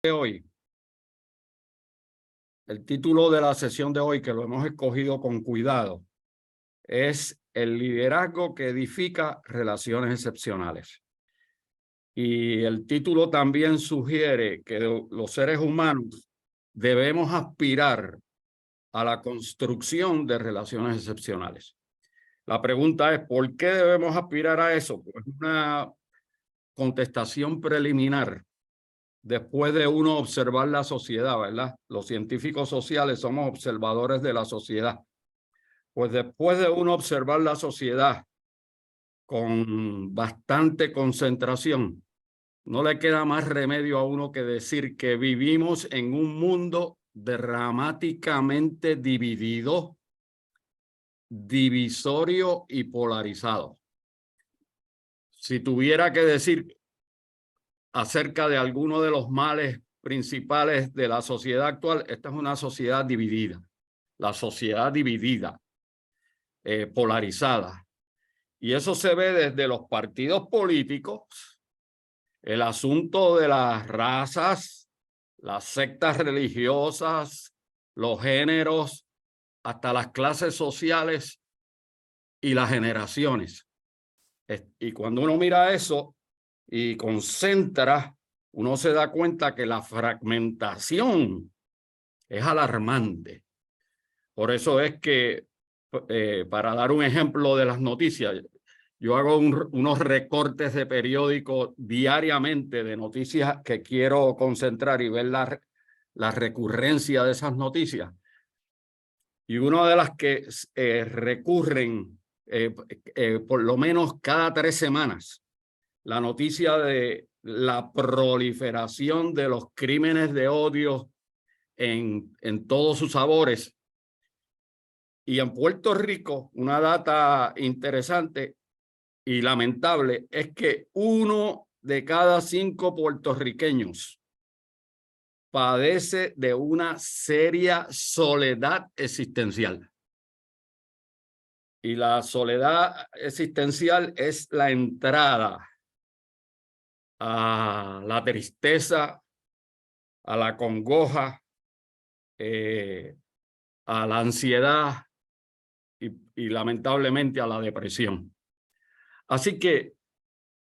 de hoy, el título de la sesión de hoy, que lo hemos escogido con cuidado, es el liderazgo que edifica relaciones excepcionales. Y el título también sugiere que los seres humanos debemos aspirar a la construcción de relaciones excepcionales. La pregunta es, ¿por qué debemos aspirar a eso? Pues una contestación preliminar. Después de uno observar la sociedad, ¿verdad? Los científicos sociales somos observadores de la sociedad. Pues después de uno observar la sociedad con bastante concentración, no le queda más remedio a uno que decir que vivimos en un mundo dramáticamente dividido, divisorio y polarizado. Si tuviera que decir acerca de alguno de los males principales de la sociedad actual, esta es una sociedad dividida, la sociedad dividida, polarizada. Y eso se ve desde los partidos políticos, el asunto de las razas, las sectas religiosas, los géneros, hasta las clases sociales y las generaciones. Y cuando uno mira eso y concentra, uno se da cuenta que la fragmentación es alarmante. Por eso es que, para dar un ejemplo de las noticias, yo hago unos recortes de periódico diariamente de noticias que quiero concentrar y ver la recurrencia de esas noticias. Y una de las que recurren por lo menos cada 3 semanas, la noticia de la proliferación de los crímenes de odio en todos sus sabores. Y en Puerto Rico, una data interesante y lamentable es que 1 de cada 5 puertorriqueños padece de una seria soledad existencial. Y la soledad existencial es la entrada a la tristeza, a la congoja, a la ansiedad y lamentablemente a la depresión. Así que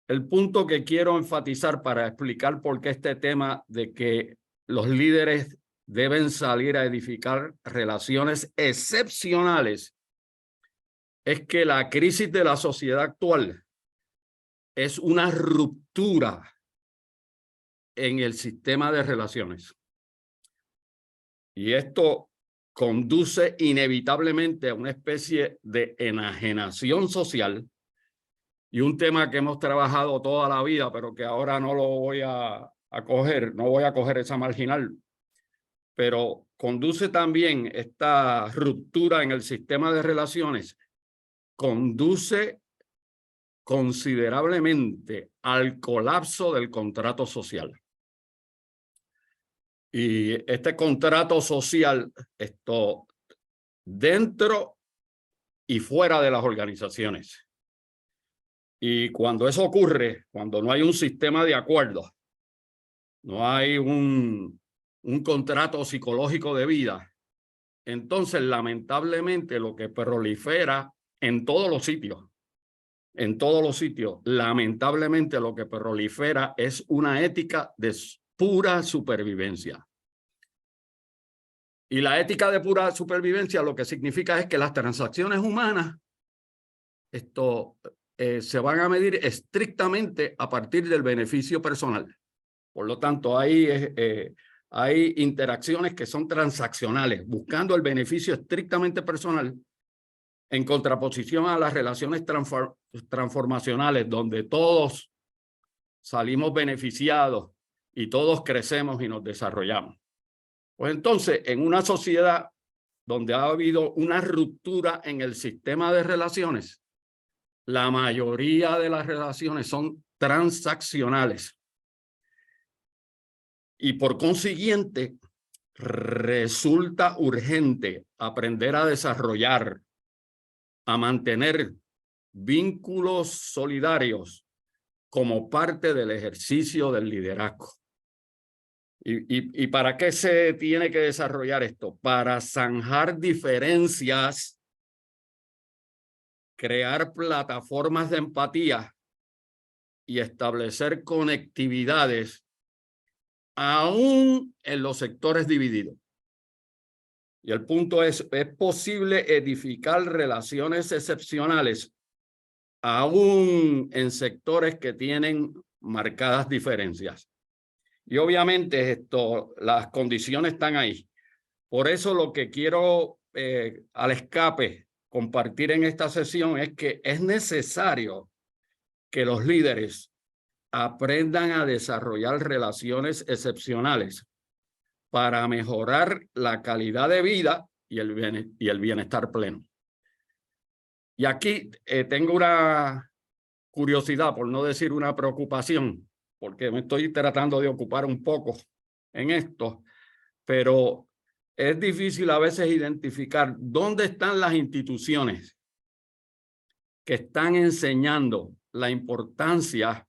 el punto que quiero enfatizar para explicar por qué este tema de que los líderes deben salir a edificar relaciones excepcionales es que la crisis de la sociedad actual es una ruptura en el sistema de relaciones. Y esto conduce inevitablemente a una especie de enajenación social y un tema que hemos trabajado toda la vida, pero que ahora no lo voy a coger, no voy a coger esa marginal, pero conduce también esta ruptura en el sistema de relaciones, conduce considerablemente al colapso del contrato social. Y este contrato social, dentro y fuera de las organizaciones. Y cuando eso ocurre, cuando no hay un sistema de acuerdos, no hay un contrato psicológico de vida, entonces lamentablemente lo que prolifera en todos los sitios, lamentablemente lo que prolifera es una ética de pura supervivencia. Y la ética de pura supervivencia lo que significa es que las transacciones humanas se van a medir estrictamente a partir del beneficio personal. Por lo tanto, hay interacciones que son transaccionales, buscando el beneficio estrictamente personal, en contraposición a las relaciones transformacionales, donde todos salimos beneficiados y todos crecemos y nos desarrollamos. Pues entonces, en una sociedad donde ha habido una ruptura en el sistema de relaciones, la mayoría de las relaciones son transaccionales. Y por consiguiente, resulta urgente aprender a desarrollar, a mantener vínculos solidarios como parte del ejercicio del liderazgo. ¿Y para qué se tiene que desarrollar esto? Para zanjar diferencias, crear plataformas de empatía y establecer conectividades aún en los sectores divididos. Y el punto es posible edificar relaciones excepcionales aún en sectores que tienen marcadas diferencias. Y obviamente las condiciones están ahí. Por eso lo que quiero al escape compartir en esta sesión es que es necesario que los líderes aprendan a desarrollar relaciones excepcionales para mejorar la calidad de vida y el bienestar pleno. Y aquí tengo una curiosidad, por no decir una preocupación, porque me estoy tratando de ocupar un poco en esto, pero es difícil a veces identificar dónde están las instituciones que están enseñando la importancia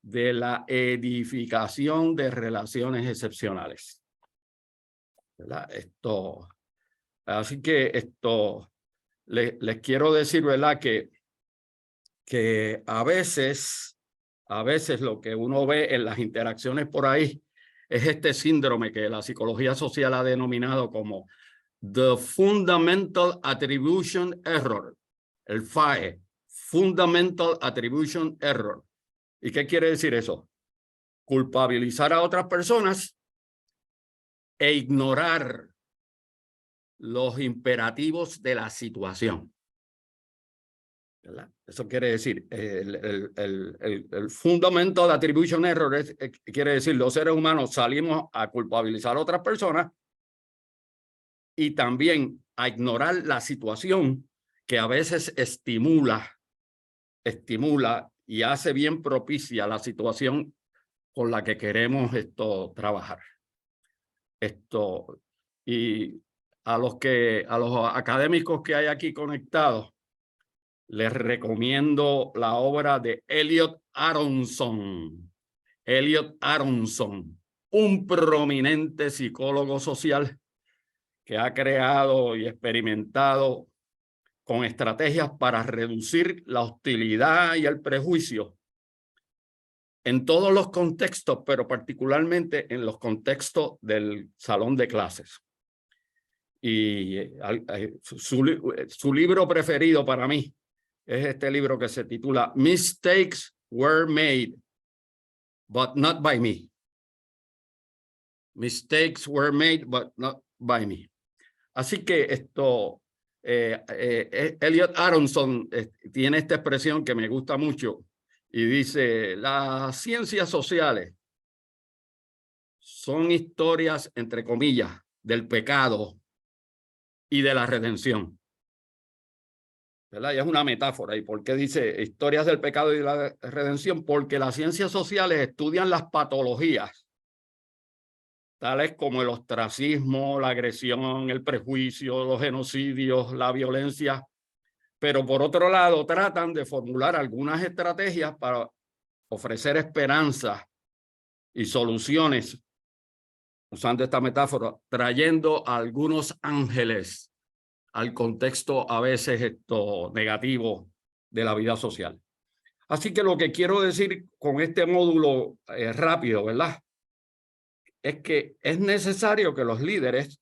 de la edificación de relaciones excepcionales, ¿verdad? Así que les quiero decir, ¿verdad? Que a veces lo que uno ve en las interacciones por ahí es este síndrome que la psicología social ha denominado como the Fundamental Attribution Error, el FAE, Fundamental Attribution Error. ¿Y qué quiere decir eso? Culpabilizar a otras personas e ignorar los imperativos de la situación, ¿verdad? Eso quiere decir, el Fundamental Attribution Error quiere decir los seres humanos salimos a culpabilizar a otras personas y también a ignorar la situación que a veces estimula y hace bien propicia la situación con la que queremos trabajar. Y a los académicos que hay aquí conectados, les recomiendo la obra de Elliot Aronson. Elliot Aronson, un prominente psicólogo social que ha creado y experimentado con estrategias para reducir la hostilidad y el prejuicio en todos los contextos, pero particularmente en los contextos del salón de clases. Y su libro preferido para mí es este libro que se titula Mistakes Were Made, but not by me. Mistakes were made, but not by me. Así que Elliot Aronson tiene esta expresión que me gusta mucho y dice, las ciencias sociales son historias, entre comillas, del pecado y de la redención, ¿verdad? Y es una metáfora. ¿Y por qué dice historias del pecado y de la redención? Porque las ciencias sociales estudian las patologías, tales como el ostracismo, la agresión, el prejuicio, los genocidios, la violencia, pero por otro lado tratan de formular algunas estrategias para ofrecer esperanza y soluciones, usando esta metáfora, trayendo a algunos ángeles al contexto a veces negativo de la vida social. Así que lo que quiero decir con este módulo rápido, ¿verdad? Es que es necesario que los líderes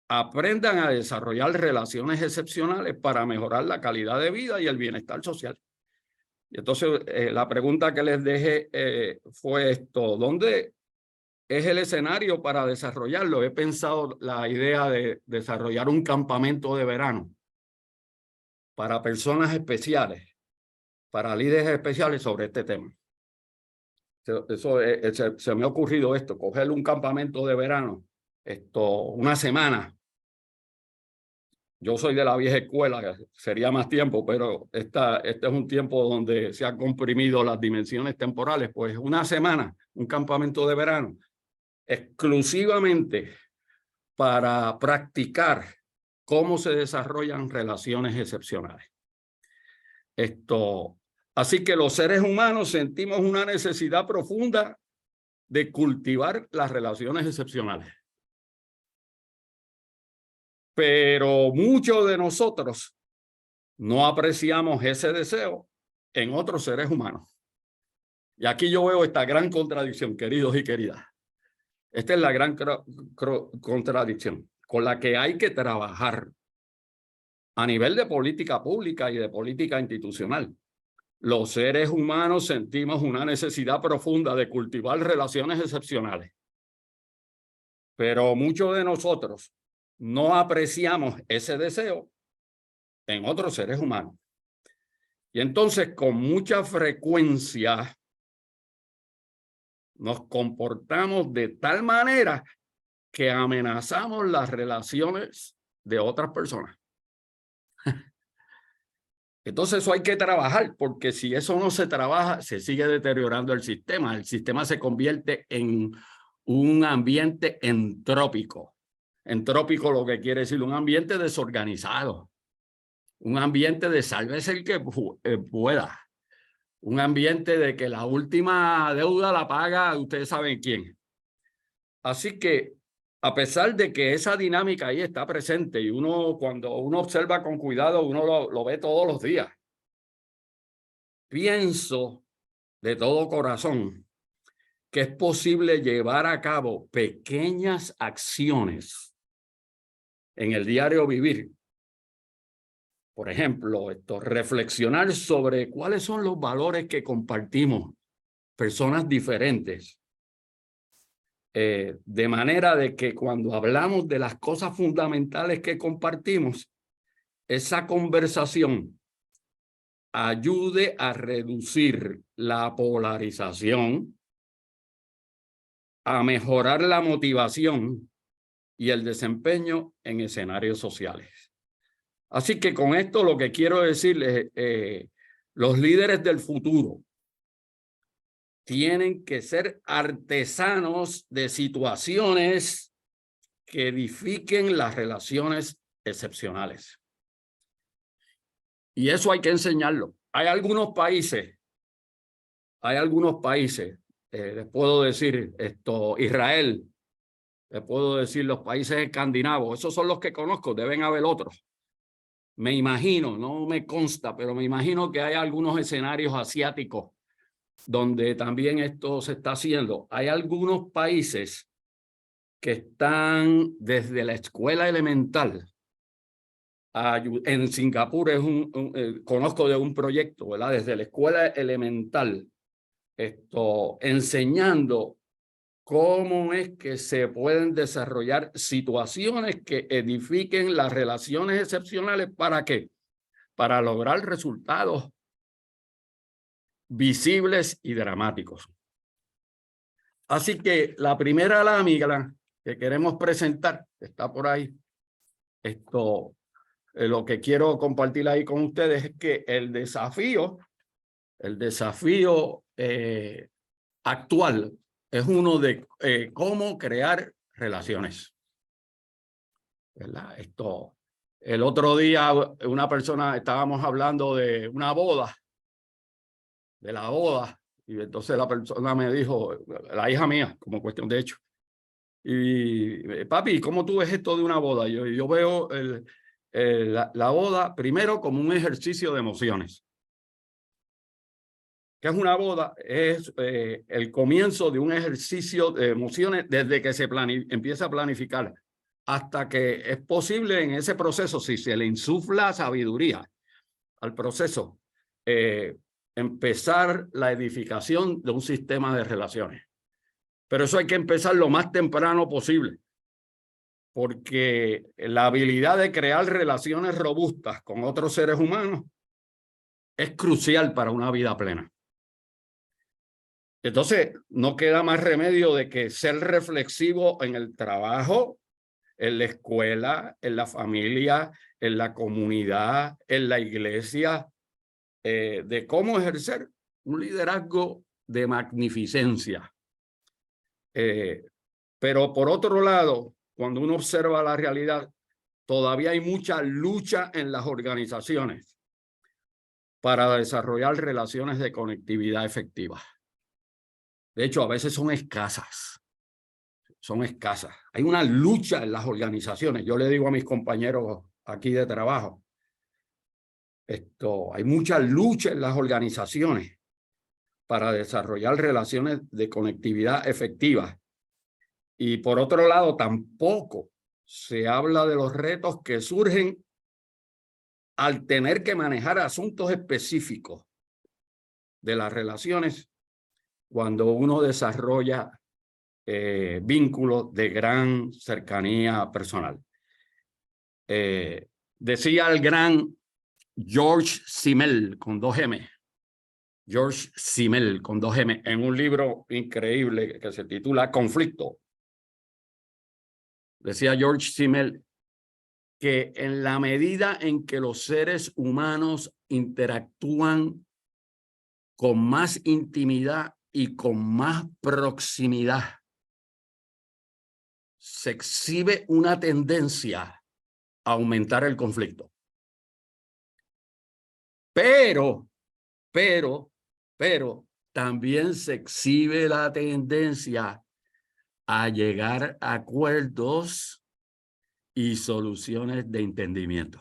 aprendan a desarrollar relaciones excepcionales para mejorar la calidad de vida y el bienestar social. Y entonces la pregunta que les dejé fue esto, ¿dónde es el escenario para desarrollarlo? He pensado la idea de desarrollar un campamento de verano para personas especiales, para líderes especiales sobre este tema. Se me ha ocurrido esto, coger un campamento de verano, una semana. Yo soy de la vieja escuela, sería más tiempo, pero este es un tiempo donde se han comprimido las dimensiones temporales. Pues una semana, un campamento de verano, exclusivamente para practicar cómo se desarrollan relaciones excepcionales. Así que los seres humanos sentimos una necesidad profunda de cultivar las relaciones excepcionales. Pero muchos de nosotros no apreciamos ese deseo en otros seres humanos. Y aquí yo veo esta gran contradicción, queridos y queridas. Esta es la gran contradicción con la que hay que trabajar a nivel de política pública y de política institucional. Los seres humanos sentimos una necesidad profunda de cultivar relaciones excepcionales. Pero muchos de nosotros no apreciamos ese deseo en otros seres humanos. Y entonces, con mucha frecuencia, nos comportamos de tal manera que amenazamos las relaciones de otras personas. Entonces eso hay que trabajar, porque si eso no se trabaja, se sigue deteriorando el sistema. El sistema se convierte en un ambiente entrópico. Entrópico lo que quiere decir un ambiente desorganizado. Un ambiente de sálvese el que pueda. Un ambiente de que la última deuda la paga ustedes saben quién. Así que a pesar de que esa dinámica ahí está presente y uno cuando uno observa con cuidado, uno lo ve todos los días. Pienso de todo corazón que es posible llevar a cabo pequeñas acciones en el diario vivir. Por ejemplo, reflexionar sobre cuáles son los valores que compartimos personas diferentes. De manera de que cuando hablamos de las cosas fundamentales que compartimos, esa conversación ayude a reducir la polarización, a mejorar la motivación y el desempeño en escenarios sociales. Así que con esto lo que quiero decirles, los líderes del futuro tienen que ser artesanos de situaciones que edifiquen las relaciones excepcionales. Y eso hay que enseñarlo. Hay algunos países, les puedo decir Israel, les puedo decir los países escandinavos, esos son los que conozco, deben haber otros. Me imagino, no me consta, pero me imagino que hay algunos escenarios asiáticos donde también esto se está haciendo. Hay algunos países que están desde la escuela elemental. En Singapur conozco de un proyecto, ¿verdad? Desde la escuela elemental, enseñando cómo es que se pueden desarrollar situaciones que edifiquen las relaciones excepcionales. ¿Para qué? Para lograr resultados visibles y dramáticos. Así que la primera lámina que queremos presentar, está por ahí, lo que quiero compartir ahí con ustedes es que el desafío actual es uno de cómo crear relaciones, ¿verdad? El otro día una persona, estábamos hablando de una boda, de la boda, y entonces la persona me dijo, la hija mía, como cuestión de hecho, y papi, ¿cómo tú ves esto de una boda? Yo veo la boda primero como un ejercicio de emociones. ¿Qué es una boda? Es el comienzo de un ejercicio de emociones desde que se empieza a planificar hasta que es posible en ese proceso, si se le insufla sabiduría al proceso, empezar la edificación de un sistema de relaciones. Pero eso hay que empezar lo más temprano posible, porque la habilidad de crear relaciones robustas con otros seres humanos es crucial para una vida plena. Entonces, no queda más remedio de que ser reflexivo en el trabajo, en la escuela, en la familia, en la comunidad, en la iglesia, de cómo ejercer un liderazgo de magnificencia. Pero por otro lado, cuando uno observa la realidad, todavía hay mucha lucha en las organizaciones para desarrollar relaciones de conectividad efectivas. De hecho, a veces son escasas. Son escasas. Hay una lucha en las organizaciones. Yo le digo a mis compañeros aquí de trabajo, hay mucha lucha en las organizaciones para desarrollar relaciones de conectividad efectivas. Y por otro lado, tampoco se habla de los retos que surgen al tener que manejar asuntos específicos de las relaciones cuando uno desarrolla vínculos de gran cercanía personal. Decía el gran George Simmel, con 2 M, George Simmel, con 2 M, en un libro increíble que se titula Conflicto. Decía George Simmel que en la medida en que los seres humanos interactúan con más intimidad y con más proximidad, se exhibe una tendencia a aumentar el conflicto. Pero también se exhibe la tendencia a llegar a acuerdos y soluciones de entendimiento.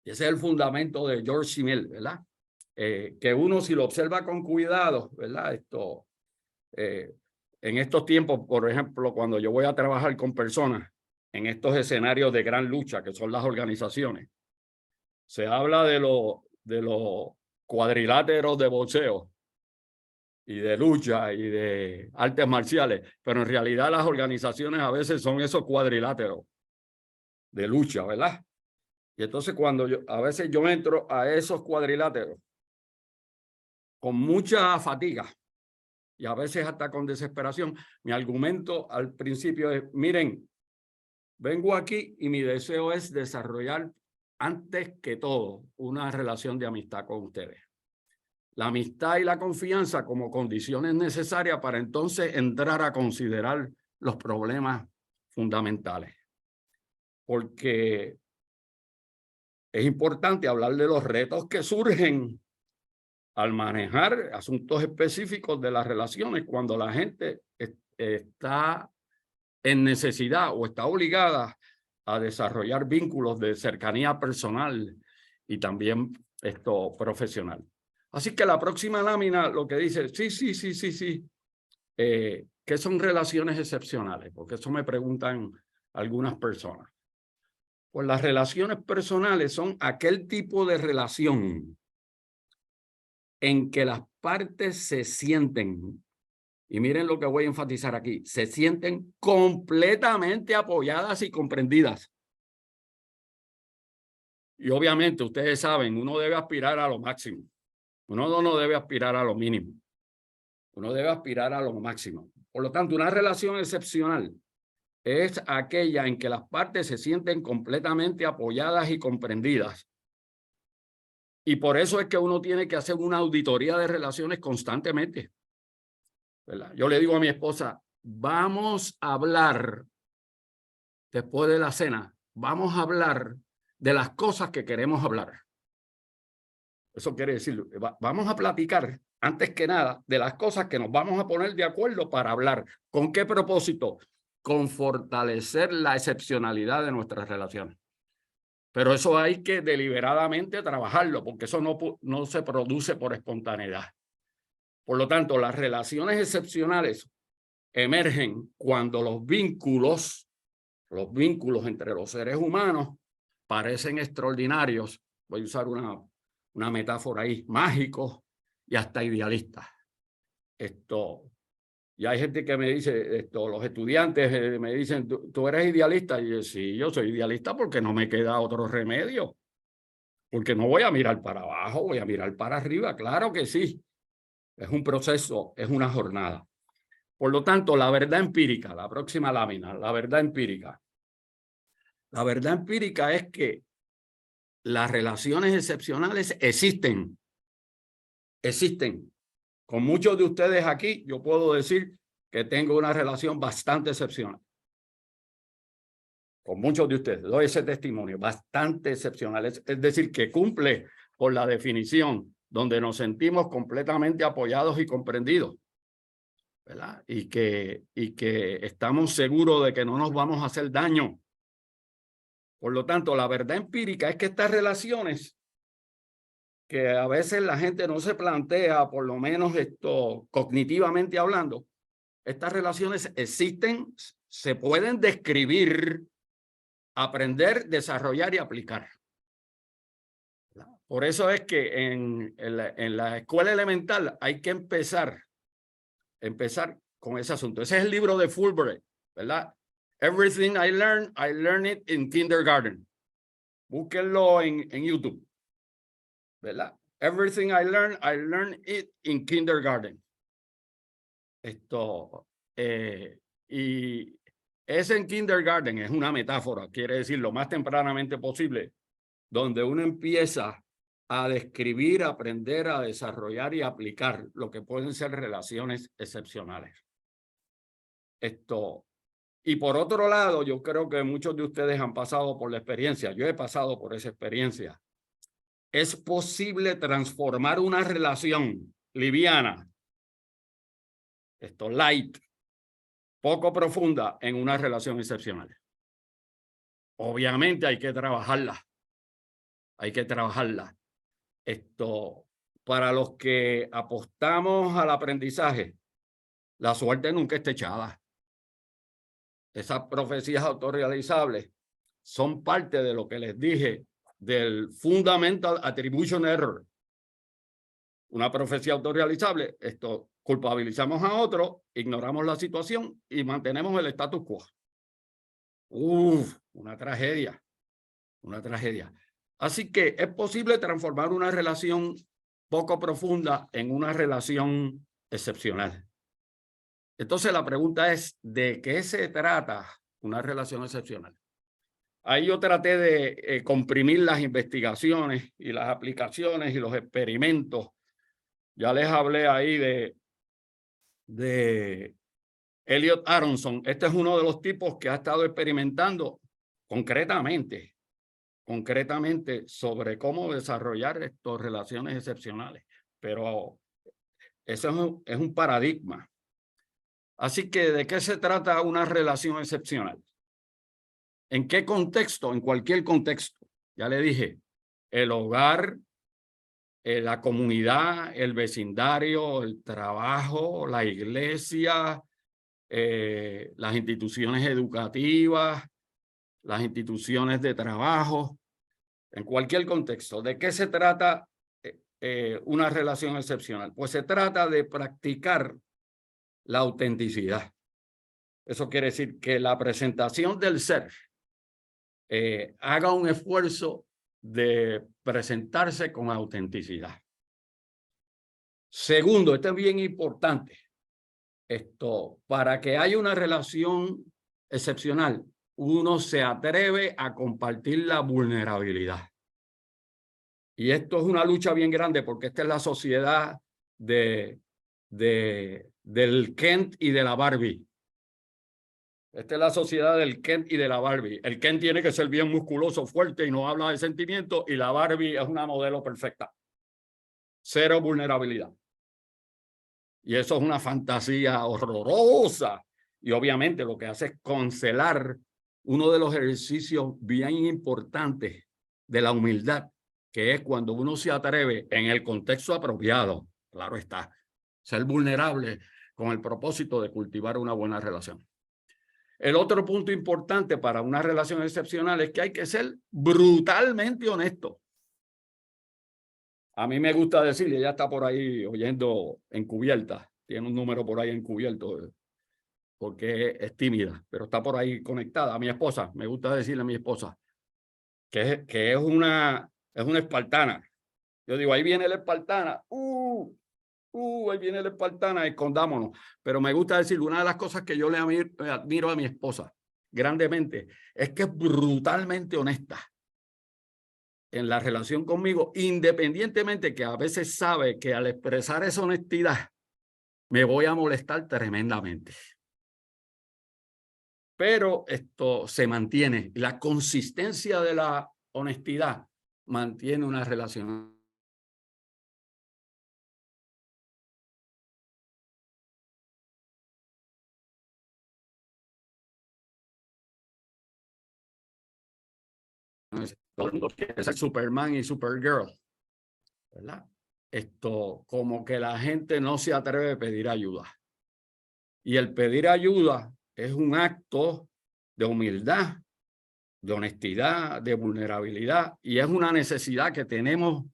Ese es el fundamento de George Simmel, ¿verdad? Que uno, si lo observa con cuidado, ¿verdad? En estos tiempos, por ejemplo, cuando yo voy a trabajar con personas en estos escenarios de gran lucha, que son las organizaciones, se habla de los cuadriláteros de boxeo y de lucha y de artes marciales, pero en realidad las organizaciones a veces son esos cuadriláteros de lucha, ¿verdad? Y entonces cuando a veces yo entro a esos cuadriláteros con mucha fatiga y a veces hasta con desesperación, mi argumento al principio es, miren, vengo aquí y mi deseo es desarrollar antes que todo una relación de amistad con ustedes. La amistad y la confianza como condiciones necesarias para entonces entrar a considerar los problemas fundamentales. Porque es importante hablar de los retos que surgen al manejar asuntos específicos de las relaciones cuando la gente está en necesidad o está obligada a desarrollar vínculos de cercanía personal y también profesional. Así que la próxima lámina lo que dice, sí. ¿Qué son relaciones excepcionales? Porque eso me preguntan algunas personas. Pues las relaciones personales son aquel tipo de relación en que las partes se sienten, y miren lo que voy a enfatizar aquí, se sienten completamente apoyadas y comprendidas. Y obviamente ustedes saben, uno debe aspirar a lo máximo. Uno no debe aspirar a lo mínimo. Uno debe aspirar a lo máximo. Por lo tanto, una relación excepcional es aquella en que las partes se sienten completamente apoyadas y comprendidas. Y por eso es que uno tiene que hacer una auditoría de relaciones constantemente, ¿verdad? Yo le digo a mi esposa, vamos a hablar después de la cena, vamos a hablar de las cosas que queremos hablar. Eso quiere decir, vamos a platicar antes que nada de las cosas que nos vamos a poner de acuerdo para hablar. ¿Con qué propósito? Con fortalecer la excepcionalidad de nuestras relaciones. Pero eso hay que deliberadamente trabajarlo, porque eso no se produce por espontaneidad. Por lo tanto, las relaciones excepcionales emergen cuando los vínculos entre los seres humanos parecen extraordinarios. Voy a usar una metáfora ahí, mágicos y hasta idealistas. Y hay gente que me dice, los estudiantes me dicen, ¿tú eres idealista? Y yo, sí, yo soy idealista porque no me queda otro remedio. Porque no voy a mirar para abajo, voy a mirar para arriba. Claro que sí. Es un proceso, es una jornada. Por lo tanto, la verdad empírica, la próxima lámina, la verdad empírica. La verdad empírica es que las relaciones excepcionales existen. Existen. Con muchos de ustedes aquí, yo puedo decir que tengo una relación bastante excepcional. Con muchos de ustedes, doy ese testimonio, bastante excepcional. Es decir, que cumple con la definición donde nos sentimos completamente apoyados y comprendidos, ¿verdad? Y que estamos seguros de que no nos vamos a hacer daño. Por lo tanto, la verdad empírica es que estas relaciones que a veces la gente no se plantea, por lo menos cognitivamente hablando, estas relaciones existen, se pueden describir, aprender, desarrollar y aplicar. Por eso es que en la escuela elemental hay que empezar con ese asunto. Ese es el libro de Fulbright, ¿verdad? Everything I learned it in kindergarten. Búsquenlo en YouTube, ¿verdad? Everything I learned it in kindergarten. Y ese en kindergarten es una metáfora, quiere decir lo más tempranamente posible, donde uno empieza a describir, a aprender, a desarrollar y aplicar lo que pueden ser relaciones excepcionales. Y por otro lado, yo creo que muchos de ustedes han pasado por la experiencia, yo he pasado por esa experiencia. Es posible transformar una relación liviana, light, poco profunda, en una relación excepcional. Obviamente hay que trabajarla. Hay que trabajarla. Para los que apostamos al aprendizaje, la suerte nunca está echada. Esas profecías autorrealizables son parte de lo que les dije del Fundamental Attribution Error. Una profecía autorrealizable, culpabilizamos a otro, ignoramos la situación y mantenemos el status quo. Una tragedia. Una tragedia. Así que es posible transformar una relación poco profunda en una relación excepcional. Entonces la pregunta es, ¿de qué se trata una relación excepcional? Ahí yo traté de comprimir las investigaciones y las aplicaciones y los experimentos. Ya les hablé ahí de Elliot Aronson. Este es uno de los tipos que ha estado experimentando concretamente sobre cómo desarrollar estas relaciones excepcionales. Pero eso es un paradigma. Así que, ¿de qué se trata una relación excepcional? ¿En qué contexto? En cualquier contexto. Ya le dije, el hogar, la comunidad, el vecindario, el trabajo, la iglesia, las instituciones educativas, las instituciones de trabajo, en cualquier contexto. ¿De qué se trata una relación excepcional? Pues se trata de practicar la autenticidad. Eso quiere decir que la presentación del ser haga un esfuerzo de presentarse con autenticidad. Segundo, esto es bien importante. Para que haya una relación excepcional, uno se atreve a compartir la vulnerabilidad. Y esto es una lucha bien grande porque esta es la sociedad del Kent y de la Barbie. Esta es la sociedad del Kent y de la Barbie. El Kent tiene que ser bien musculoso, fuerte y no habla de sentimientos, y la Barbie es una modelo perfecta. Cero vulnerabilidad. Y eso es una fantasía horrorosa. Y obviamente lo que hace es cancelar uno de los ejercicios bien importantes de la humildad, que es cuando uno se atreve en el contexto apropiado, claro está, ser vulnerable con el propósito de cultivar una buena relación. El otro punto importante para una relación excepcional es que hay que ser brutalmente honesto. A mí me gusta decirle, ella está por ahí oyendo encubierta, tiene un número por ahí encubierto, porque es tímida, pero está por ahí conectada. A mi esposa, me gusta decirle a mi esposa, que es una espartana. Yo digo, ahí viene la espartana, ahí viene la espartana, escondámonos. Pero me gusta decir, una de las cosas que yo le admiro a mi esposa grandemente es que es brutalmente honesta en la relación conmigo, independientemente que a veces sabe que al expresar esa honestidad me voy a molestar tremendamente. Pero esto se mantiene. La consistencia de la honestidad mantiene una relación todo el mundo quiere ser Superman y Supergirl, ¿verdad? Como que la gente no se atreve a pedir ayuda. Y el pedir ayuda es un acto de humildad, de honestidad, de vulnerabilidad, y es una necesidad que tenemos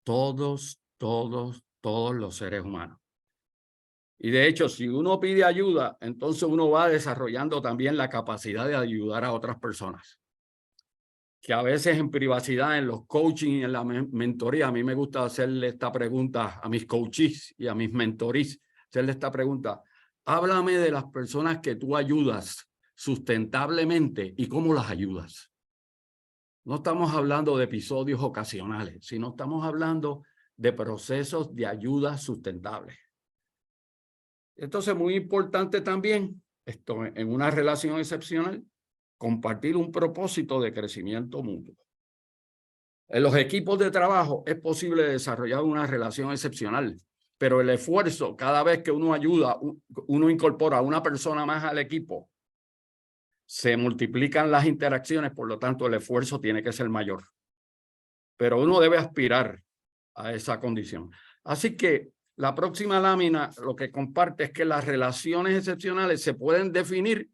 todos los seres humanos. Y de hecho, si uno pide ayuda, entonces uno va desarrollando también la capacidad de ayudar a otras personas. Que a veces en privacidad, en los coaching y en la mentoría, a mí me gusta hacerle esta pregunta a mis coaches y a mis mentorees, hacerle esta pregunta: háblame de las personas que tú ayudas sustentablemente y cómo las ayudas. No estamos hablando de episodios ocasionales, sino estamos hablando de procesos de ayuda sustentables. Entonces, muy importante también, en una relación excepcional, compartir un propósito de crecimiento mutuo. En los equipos de trabajo es posible desarrollar una relación excepcional, pero el esfuerzo, cada vez que uno ayuda, uno incorpora a una persona más al equipo, se multiplican las interacciones, por lo tanto el esfuerzo tiene que ser mayor. Pero uno debe aspirar a esa condición. Así que la próxima lámina lo que comparte es que las relaciones excepcionales se pueden definir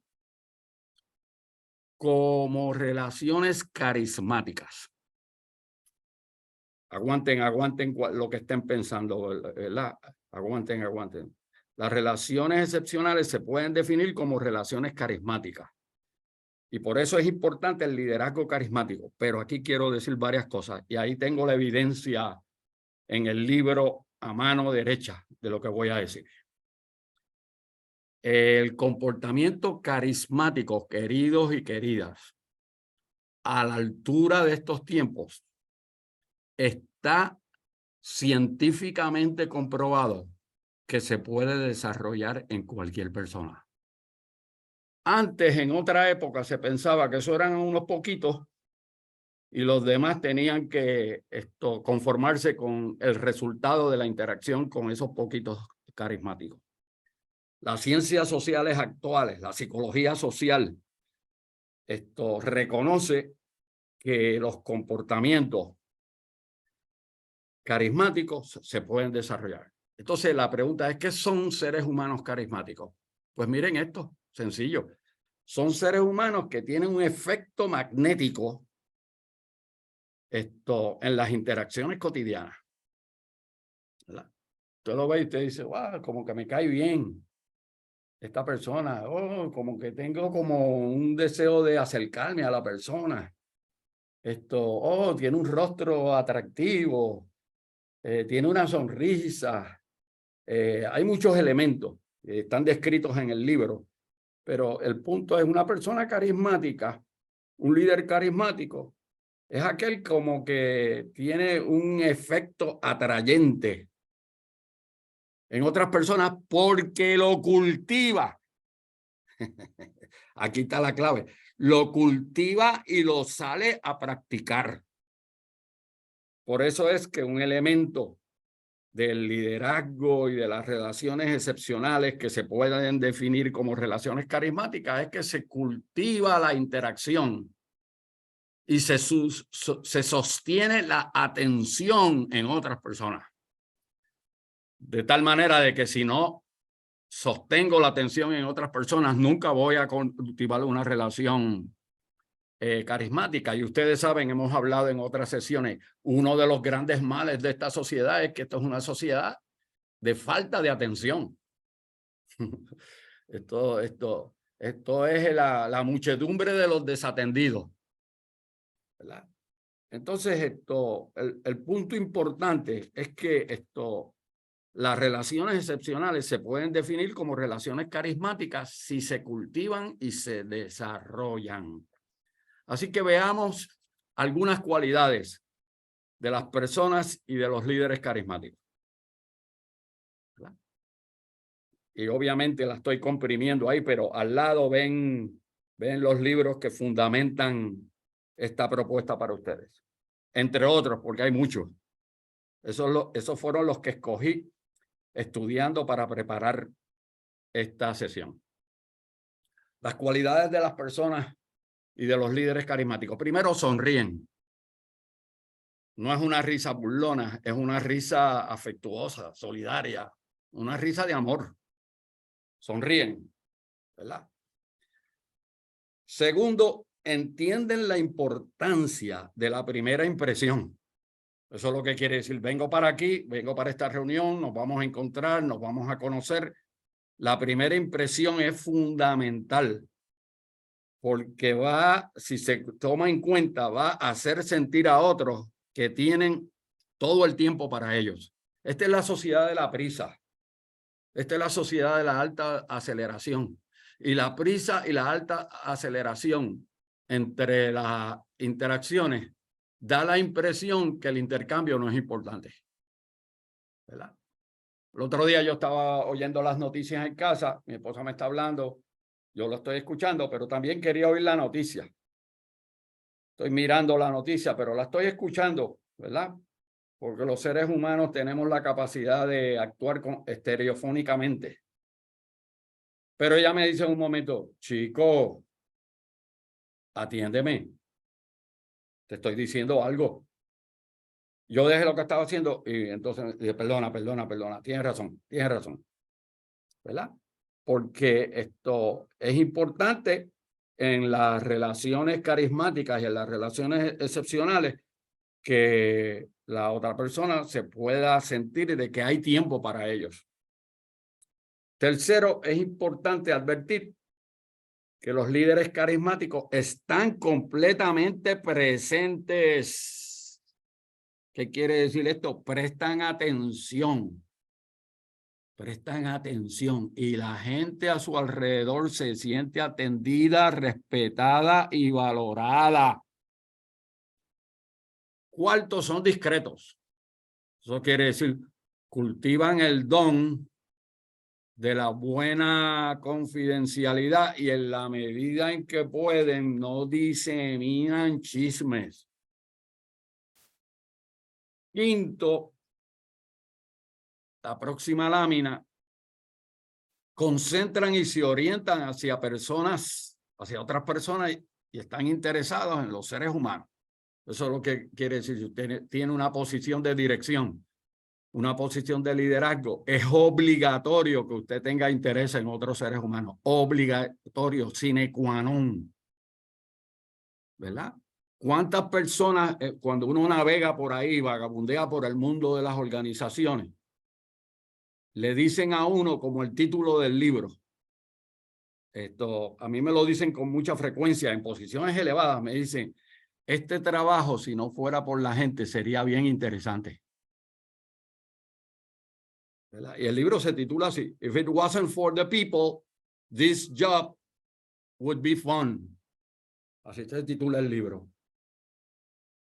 como relaciones carismáticas. Aguanten lo que estén pensando, ¿verdad? Aguanten. Las relaciones excepcionales se pueden definir como relaciones carismáticas. Y por eso es importante el liderazgo carismático. Pero aquí quiero decir varias cosas. Y ahí tengo la evidencia en el libro a mano derecha de lo que voy a decir. El comportamiento carismático, queridos y queridas, a la altura de estos tiempos, está científicamente comprobado que se puede desarrollar en cualquier persona. Antes, en otra época, se pensaba que eso eran unos poquitos y los demás tenían que conformarse con el resultado de la interacción con esos poquitos carismáticos. Las ciencias sociales actuales, la psicología social, reconoce que los comportamientos carismáticos se pueden desarrollar. Entonces, la pregunta es: ¿qué son seres humanos carismáticos? Pues miren esto, sencillo. Son seres humanos que tienen un efecto magnético en las interacciones cotidianas, ¿verdad? Usted lo ve y usted dice: wow, como que me cae bien esta persona, como que tengo como un deseo de acercarme a la persona. Tiene un rostro atractivo, tiene una sonrisa. Hay muchos elementos que están descritos en el libro, pero el punto es: una persona carismática, un líder carismático, es aquel como que tiene un efecto atrayente en otras personas porque lo cultiva. Aquí está la clave. Lo cultiva y lo sale a practicar. Por eso es que un elemento del liderazgo y de las relaciones excepcionales que se pueden definir como relaciones carismáticas es que se cultiva la interacción y se sostiene la atención en otras personas. De tal manera de que si no sostengo la atención en otras personas, nunca voy a cultivar una relación carismática. Y ustedes saben, hemos hablado en otras sesiones, uno de los grandes males de esta sociedad es que esto es una sociedad de falta de atención. Esto es la muchedumbre de los desatendidos, ¿verdad? Entonces, el punto importante es que las relaciones excepcionales se pueden definir como relaciones carismáticas si se cultivan y se desarrollan. Así que veamos algunas cualidades de las personas y de los líderes carismáticos, ¿verdad? Y obviamente la estoy comprimiendo ahí, pero al lado ven los libros que fundamentan esta propuesta para ustedes. Entre otros, porque hay muchos. Esos fueron los que escogí estudiando para preparar esta sesión. Las cualidades de las personas y de los líderes carismáticos. Primero, sonríen. No es una risa burlona, es una risa afectuosa, solidaria, una risa de amor. Sonríen, ¿verdad? Segundo, entienden la importancia de la primera impresión. Eso es lo que quiere decir, vengo para aquí, vengo para esta reunión, nos vamos a encontrar, nos vamos a conocer. La primera impresión es fundamental porque si se toma en cuenta, va a hacer sentir a otros que tienen todo el tiempo para ellos. Esta es la sociedad de la prisa. Esta es la sociedad de la alta aceleración. Y la prisa y la alta aceleración entre las interacciones da la impresión que el intercambio no es importante, ¿verdad? El otro día yo estaba oyendo las noticias en casa, mi esposa me está hablando, yo lo estoy escuchando, pero también quería oír la noticia. Estoy mirando la noticia, pero la estoy escuchando, ¿verdad? Porque los seres humanos tenemos la capacidad de actuar estereofónicamente. Pero ella me dice en un momento, chico, atiéndeme. Te estoy diciendo algo. Yo dejé lo que estaba haciendo y entonces dije, perdona, tienes razón, ¿verdad? Porque esto es importante en las relaciones carismáticas y en las relaciones excepcionales que la otra persona se pueda sentir de que hay tiempo para ellos. Tercero, es importante advertir que los líderes carismáticos están completamente presentes. ¿Qué quiere decir esto? Prestan atención y la gente a su alrededor se siente atendida, respetada y valorada. Cuarto, son discretos. Eso quiere decir, cultivan el don de la buena confidencialidad y en la medida en que pueden no diseminan chismes. Quinto, la próxima lámina, concentran y se orientan hacia otras personas y están interesados en los seres humanos. Eso es lo que quiere decir. Si usted tiene una posición de dirección, una posición de liderazgo, es obligatorio que usted tenga interés en otros seres humanos. Obligatorio, sine qua non. ¿Verdad? ¿Cuántas personas, cuando uno navega por ahí, vagabundea por el mundo de las organizaciones, le dicen a uno como el título del libro? A mí me lo dicen con mucha frecuencia en posiciones elevadas. Me dicen, este trabajo, si no fuera por la gente, sería bien interesante. ¿Verdad? Y el libro se titula así, If it wasn't for the people, this job would be fun. Así se titula el libro.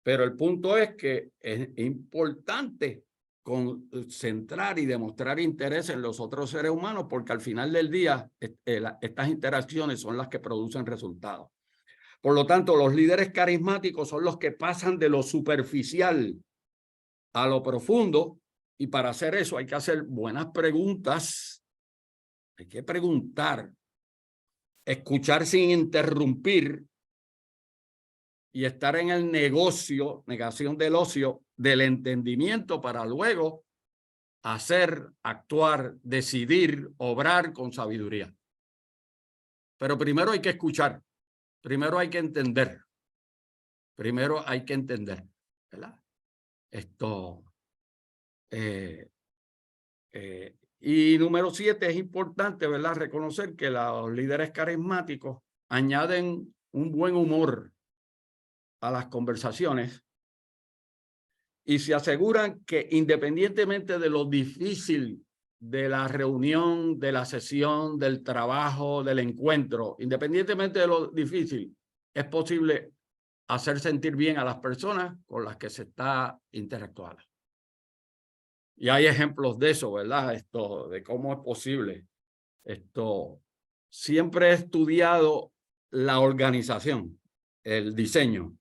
Pero el punto es que es importante concentrar y demostrar interés en los otros seres humanos porque al final del día estas interacciones son las que producen resultados. Por lo tanto, los líderes carismáticos son los que pasan de lo superficial a lo profundo y para hacer eso hay que hacer buenas preguntas, hay que preguntar, escuchar sin interrumpir y estar en el negocio, negación del ocio, del entendimiento para luego hacer, actuar, decidir, obrar con sabiduría. Pero primero hay que escuchar, primero hay que entender, ¿verdad? Y número 7, es importante, ¿verdad?, reconocer que los líderes carismáticos añaden un buen humor a las conversaciones y se aseguran que independientemente de lo difícil de la reunión, de la sesión, del trabajo, del encuentro, independientemente de lo difícil, es posible hacer sentir bien a las personas con las que se está interactuando. Y hay ejemplos de eso, ¿verdad? De cómo es posible. Siempre he estudiado la organización, el diseño.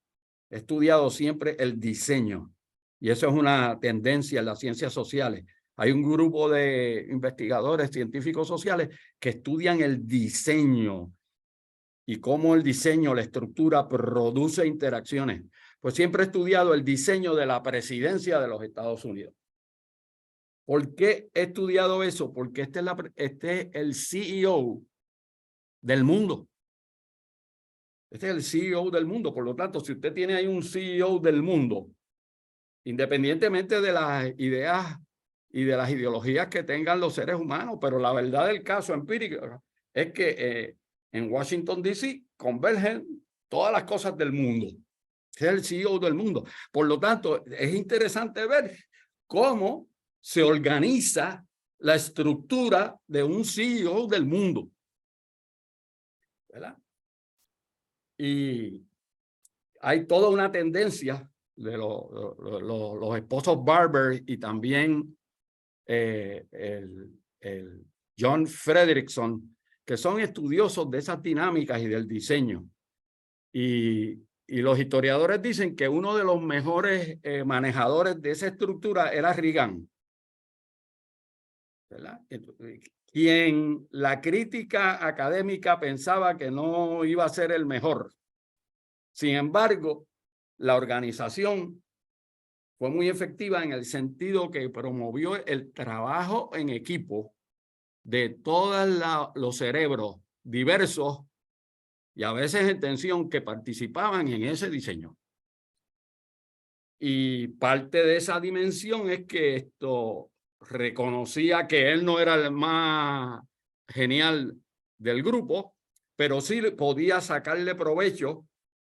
He estudiado siempre el diseño. Y eso es una tendencia en las ciencias sociales. Hay un grupo de investigadores científicos sociales que estudian el diseño y cómo el diseño, la estructura produce interacciones. Pues siempre he estudiado el diseño de la presidencia de los Estados Unidos. ¿Por qué he estudiado eso? Porque este es el CEO del mundo. Este es el CEO del mundo. Por lo tanto, si usted tiene ahí un CEO del mundo, independientemente de las ideas y de las ideologías que tengan los seres humanos, pero la verdad del caso empírico es que en Washington, D.C. convergen todas las cosas del mundo. Es el CEO del mundo. Por lo tanto, es interesante ver cómo se organiza la estructura de un CEO del mundo, ¿verdad? Y hay toda una tendencia de los esposos Barber y también el John Fredrickson, que son estudiosos de esas dinámicas y del diseño. Y los historiadores dicen que uno de los mejores manejadores de esa estructura era Reagan, ¿verdad? Quien la crítica académica pensaba que no iba a ser el mejor. Sin embargo, la organización fue muy efectiva en el sentido que promovió el trabajo en equipo de todos los cerebros diversos y a veces en tensión que participaban en ese diseño. Y parte de esa dimensión es que esto reconocía que él no era el más genial del grupo, pero sí podía sacarle provecho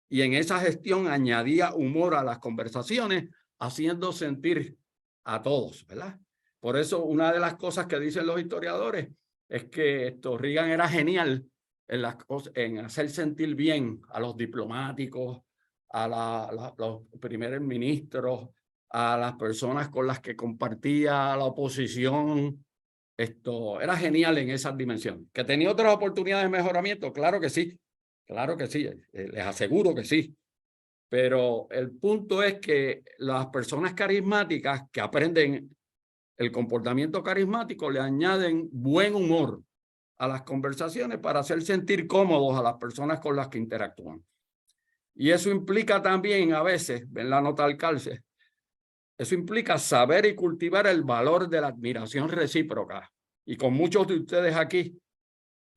y en esa gestión añadía humor a las conversaciones, haciendo sentir a todos, ¿verdad? Por eso una de las cosas que dicen los historiadores es que Reagan era genial en hacer sentir bien a los diplomáticos, a los primeros ministros, a las personas con las que compartía la oposición. Era genial en esas dimensiones. ¿Que tenía otras oportunidades de mejoramiento? Claro que sí, les aseguro que sí. Pero el punto es que las personas carismáticas que aprenden el comportamiento carismático le añaden buen humor a las conversaciones para hacer sentir cómodos a las personas con las que interactúan. Y eso implica también a veces, ven la nota al calce, eso implica saber y cultivar el valor de la admiración recíproca. Y con muchos de ustedes aquí,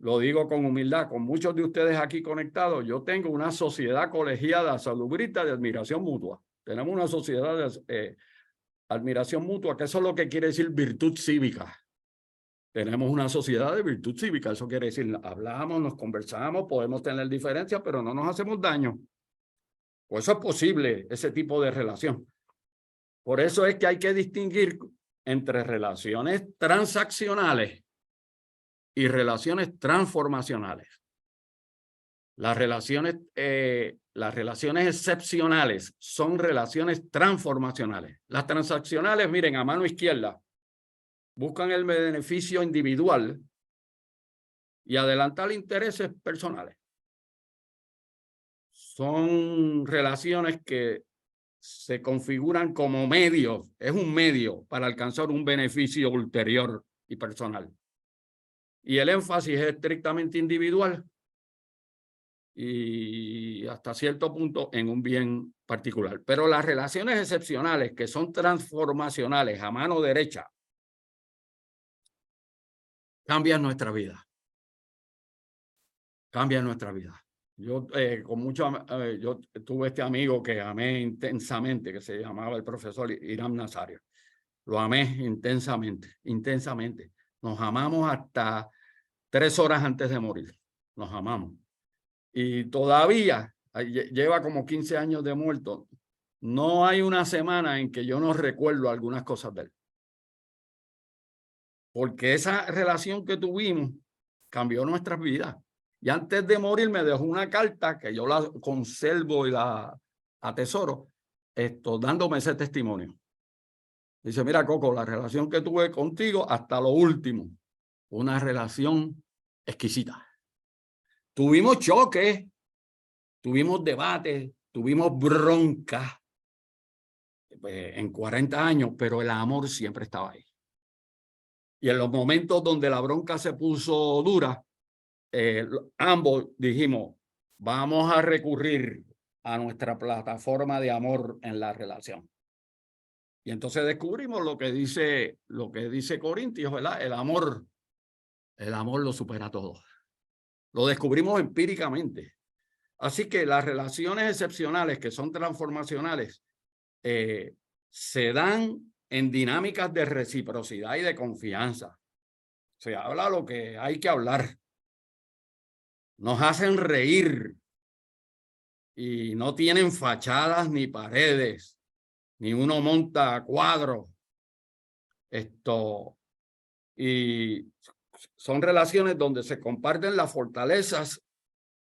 lo digo con humildad, con muchos de ustedes aquí conectados, yo tengo una sociedad colegiada salubrita de admiración mutua. Tenemos una sociedad de admiración mutua, que eso es lo que quiere decir virtud cívica. Tenemos una sociedad de virtud cívica, eso quiere decir, hablamos, nos conversamos, podemos tener diferencias, pero no nos hacemos daño. Pues eso es posible, ese tipo de relación. Por eso es que hay que distinguir entre relaciones transaccionales y relaciones transformacionales. Las relaciones excepcionales son relaciones transformacionales. Las transaccionales, miren, a mano izquierda, buscan el beneficio individual y adelantar intereses personales. Son relaciones que se configuran como medios, es un medio para alcanzar un beneficio ulterior y personal. Y el énfasis es estrictamente individual y hasta cierto punto en un bien particular. Pero las relaciones excepcionales, que son transformacionales a mano derecha, cambian nuestra vida. Cambian nuestra vida. Yo yo tuve este amigo que amé intensamente, que se llamaba el profesor Irán Nazario. Lo amé intensamente, intensamente. Nos amamos hasta 3 horas antes de morir. Nos amamos. Y todavía lleva como 15 años de muerto. No hay una semana en que yo no recuerdo algunas cosas de él. Porque esa relación que tuvimos cambió nuestras vidas. Y antes de morir me dejó una carta que yo la conservo y la atesoro, dándome ese testimonio. Dice, mira, Coco, la relación que tuve contigo hasta lo último, una relación exquisita. Tuvimos choques, tuvimos debates, tuvimos broncas en 40 años, pero el amor siempre estaba ahí. Y en los momentos donde la bronca se puso dura, ambos dijimos, vamos a recurrir a nuestra plataforma de amor en la relación. Y entonces descubrimos lo que dice Corintios, ¿verdad? El amor lo supera todo. Lo descubrimos empíricamente. Así que las relaciones excepcionales que son transformacionales se dan en dinámicas de reciprocidad y de confianza. Se habla lo que hay que hablar. Nos hacen reír y no tienen fachadas ni paredes, ni uno monta cuadros. Y son relaciones donde se comparten las fortalezas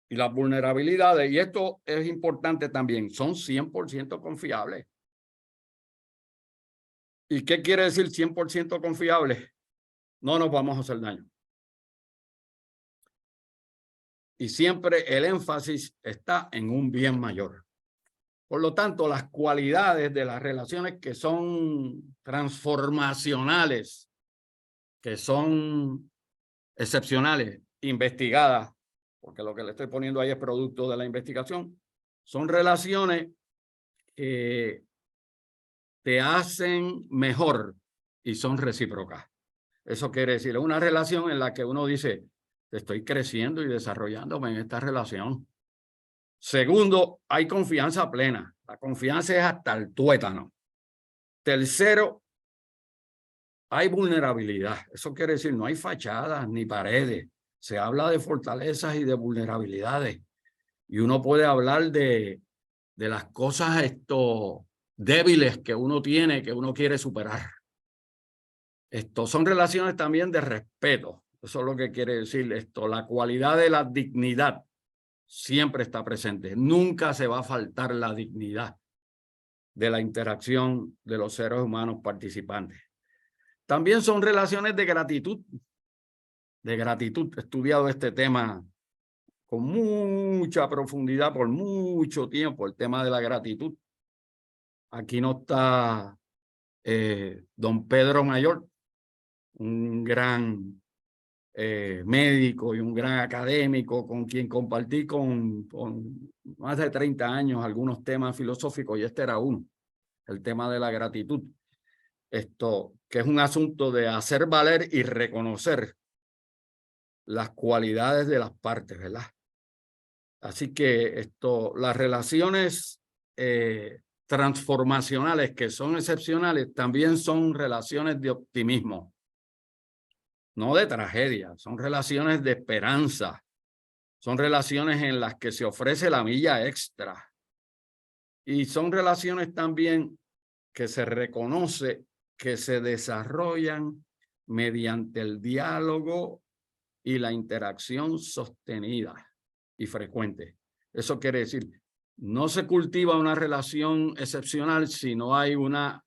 y las vulnerabilidades. Y esto es importante también, son 100% confiables. ¿Y qué quiere decir 100% confiables? No nos vamos a hacer daño. Y siempre el énfasis está en un bien mayor. Por lo tanto, las cualidades de las relaciones que son transformacionales, que son excepcionales, investigadas, porque lo que le estoy poniendo ahí es producto de la investigación, son relaciones que te hacen mejor y son recíprocas. Eso quiere decir una relación en la que uno dice, estoy creciendo y desarrollándome en esta relación. Segundo, hay confianza plena. La confianza es hasta el tuétano. Tercero, hay vulnerabilidad. Eso quiere decir, no hay fachadas ni paredes. Se habla de fortalezas y de vulnerabilidades. Y uno puede hablar de las cosas débiles que uno tiene, que uno quiere superar. Son relaciones también de respeto. Eso es lo que quiere decir esto. La cualidad de la dignidad siempre está presente. Nunca se va a faltar la dignidad de la interacción de los seres humanos participantes. También son relaciones de gratitud. De gratitud. He estudiado este tema con mucha profundidad por mucho tiempo, el tema de la gratitud. Aquí no está don Pedro Mayor, un gran médico y un gran académico con quien compartí con más de 30 años algunos temas filosóficos, y este era uno, el tema de la gratitud. Que es un asunto de hacer valer y reconocer las cualidades de las partes, ¿verdad? Así que las relaciones transformacionales que son excepcionales también son relaciones de optimismo, no de tragedia, son relaciones de esperanza, son relaciones en las que se ofrece la milla extra y son relaciones también que se reconoce que se desarrollan mediante el diálogo y la interacción sostenida y frecuente. Eso quiere decir, no se cultiva una relación excepcional si no hay una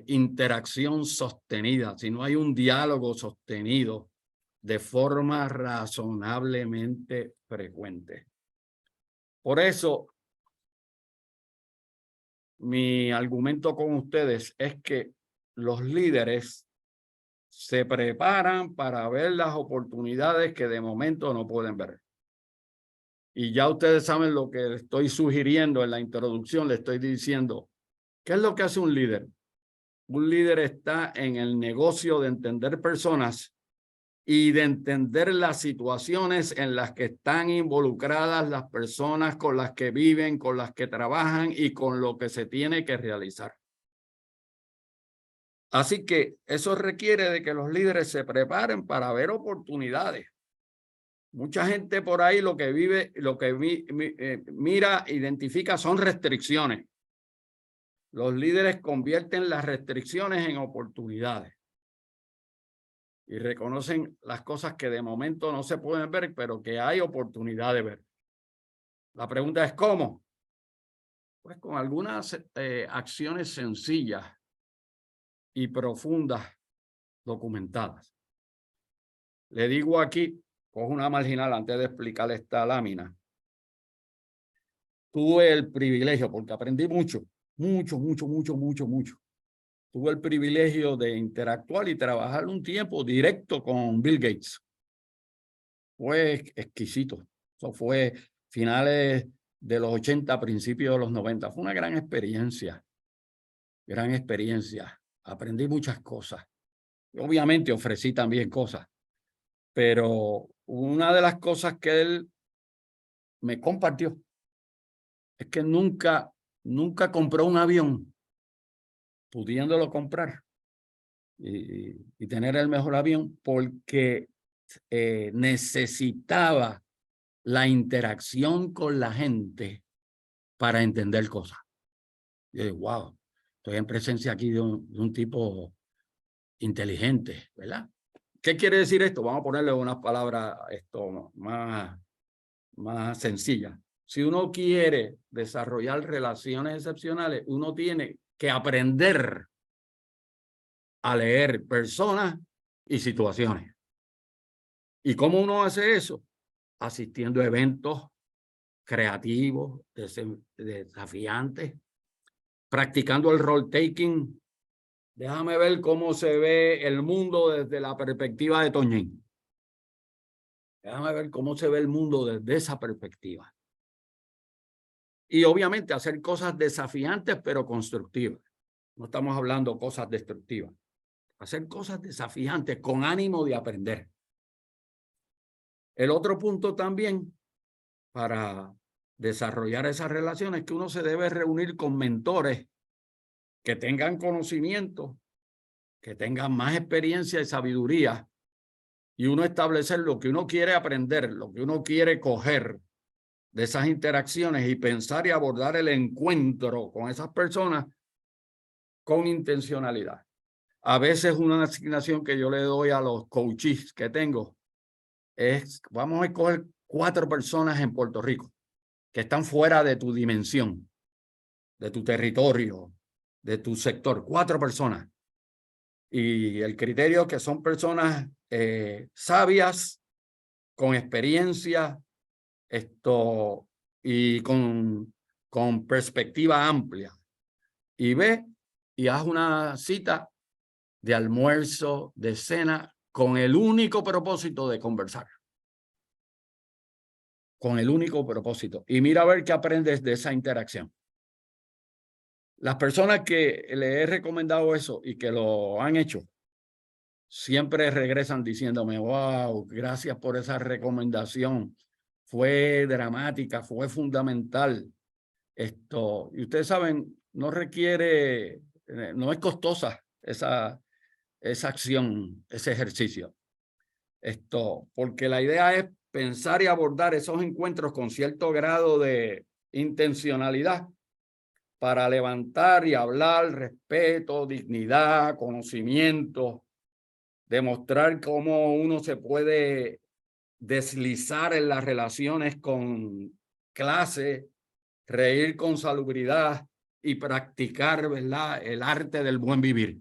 interacción sostenida, si no hay un diálogo sostenido de forma razonablemente frecuente. Por eso, mi argumento con ustedes es que los líderes se preparan para ver las oportunidades que de momento no pueden ver. Y ya ustedes saben lo que estoy sugiriendo en la introducción, le estoy diciendo, ¿qué es lo que hace un líder? Un líder está en el negocio de entender personas y de entender las situaciones en las que están involucradas las personas con las que viven, con las que trabajan y con lo que se tiene que realizar. Así que eso requiere de que los líderes se preparen para ver oportunidades. Mucha gente por ahí lo que mira, identifica son restricciones. Los líderes convierten las restricciones en oportunidades y reconocen las cosas que de momento no se pueden ver, pero que hay oportunidad de ver. La pregunta es ¿cómo? Pues con algunas acciones sencillas y profundas documentadas. Le digo aquí, cojo una marginal antes de explicar esta lámina. Tuve el privilegio, porque aprendí mucho. Tuve el privilegio de interactuar y trabajar un tiempo directo con Bill Gates. Fue exquisito. Eso fue finales de los 80, principios de los 90. Fue una gran experiencia. Gran experiencia. Aprendí muchas cosas. Obviamente ofrecí también cosas. Pero una de las cosas que él me compartió es que nunca compró un avión pudiéndolo comprar y tener el mejor avión porque necesitaba la interacción con la gente para entender cosas. Y yo digo, wow, estoy en presencia aquí de un tipo inteligente, ¿verdad? ¿Qué quiere decir esto? Vamos a ponerle unas palabras más sencillas. Si uno quiere desarrollar relaciones excepcionales, uno tiene que aprender a leer personas y situaciones. ¿Y cómo uno hace eso? Asistiendo a eventos creativos, desafiantes, practicando el role-taking. Déjame ver cómo se ve el mundo desde la perspectiva de Toñín. Déjame ver cómo se ve el mundo desde esa perspectiva. Y obviamente hacer cosas desafiantes pero constructivas. No estamos hablando de cosas destructivas. Hacer cosas desafiantes con ánimo de aprender. El otro punto también para desarrollar esas relaciones es que uno se debe reunir con mentores que tengan conocimiento, que tengan más experiencia y sabiduría, y uno establecer lo que uno quiere aprender, lo que uno quiere coger de esas interacciones y pensar y abordar el encuentro con esas personas con intencionalidad. A veces una asignación que yo le doy a los coaches que tengo es, vamos a escoger 4 personas en Puerto Rico que están fuera de tu dimensión, de tu territorio, de tu sector, 4 personas. Y el criterio es que son personas sabias, con experiencia, y con perspectiva amplia. Y ve y haz una cita de almuerzo, de cena, con el único propósito de conversar. Con el único propósito. Y mira a ver qué aprendes de esa interacción. Las personas que le he recomendado eso y que lo han hecho, siempre regresan diciéndome, wow, gracias por esa recomendación. Fue dramática, fue fundamental. Y ustedes saben, no requiere, no es costosa esa acción, ese ejercicio. Porque la idea es pensar y abordar esos encuentros con cierto grado de intencionalidad para levantar y hablar respeto, dignidad, conocimiento, demostrar cómo uno se puede deslizar en las relaciones con clase, reír con salubridad y practicar, ¿verdad?, el arte del buen vivir.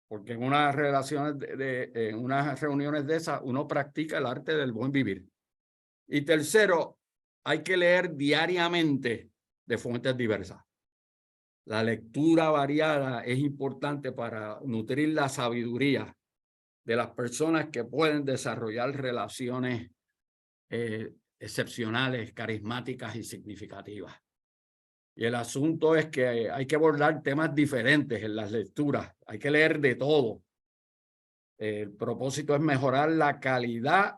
Porque en unas relaciones, en unas reuniones de esas, uno practica el arte del buen vivir. Y tercero, hay que leer diariamente de fuentes diversas. La lectura variada es importante para nutrir la sabiduría de las personas que pueden desarrollar relaciones excepcionales, carismáticas y significativas. Y el asunto es que hay que abordar temas diferentes en las lecturas. Hay que leer de todo. El propósito es mejorar la calidad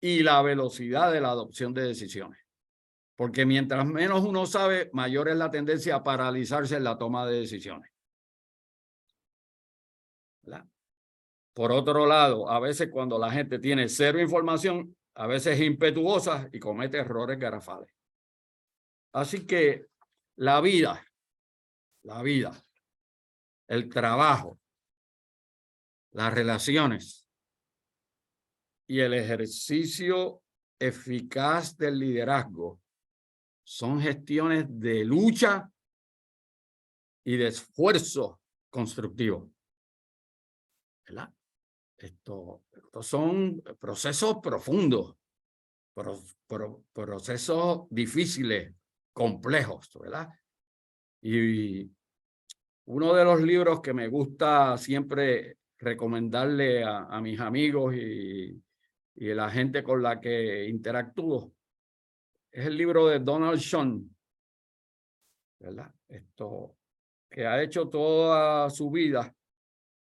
y la velocidad de la adopción de decisiones. Porque mientras menos uno sabe, mayor es la tendencia a paralizarse en la toma de decisiones. ¿Verdad? Por otro lado, a veces cuando la gente tiene cero información, a veces es impetuosa y comete errores garrafales. Así que la vida, el trabajo, las relaciones y el ejercicio eficaz del liderazgo son gestiones de lucha y de esfuerzo constructivo. ¿Verdad? Estos son procesos profundos, procesos difíciles, complejos, ¿verdad? Y uno de los libros que me gusta siempre recomendarle a mis amigos y y la gente con la que interactúo. Es el libro de Donald Shum, ¿verdad? Que ha hecho toda su vida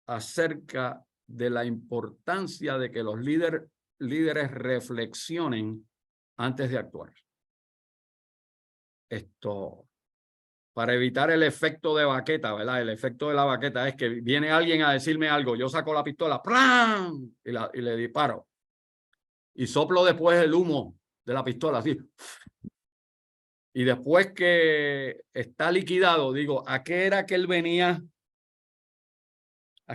acerca de la importancia de que los líderes reflexionen antes de actuar. Para evitar el efecto de baqueta, ¿verdad? El efecto de la baqueta es que viene alguien a decirme algo, yo saco la pistola, ¡plam! Y le disparo. Y soplo después el humo de la pistola, así. Y después que está liquidado, digo, ¿a qué era que él venía?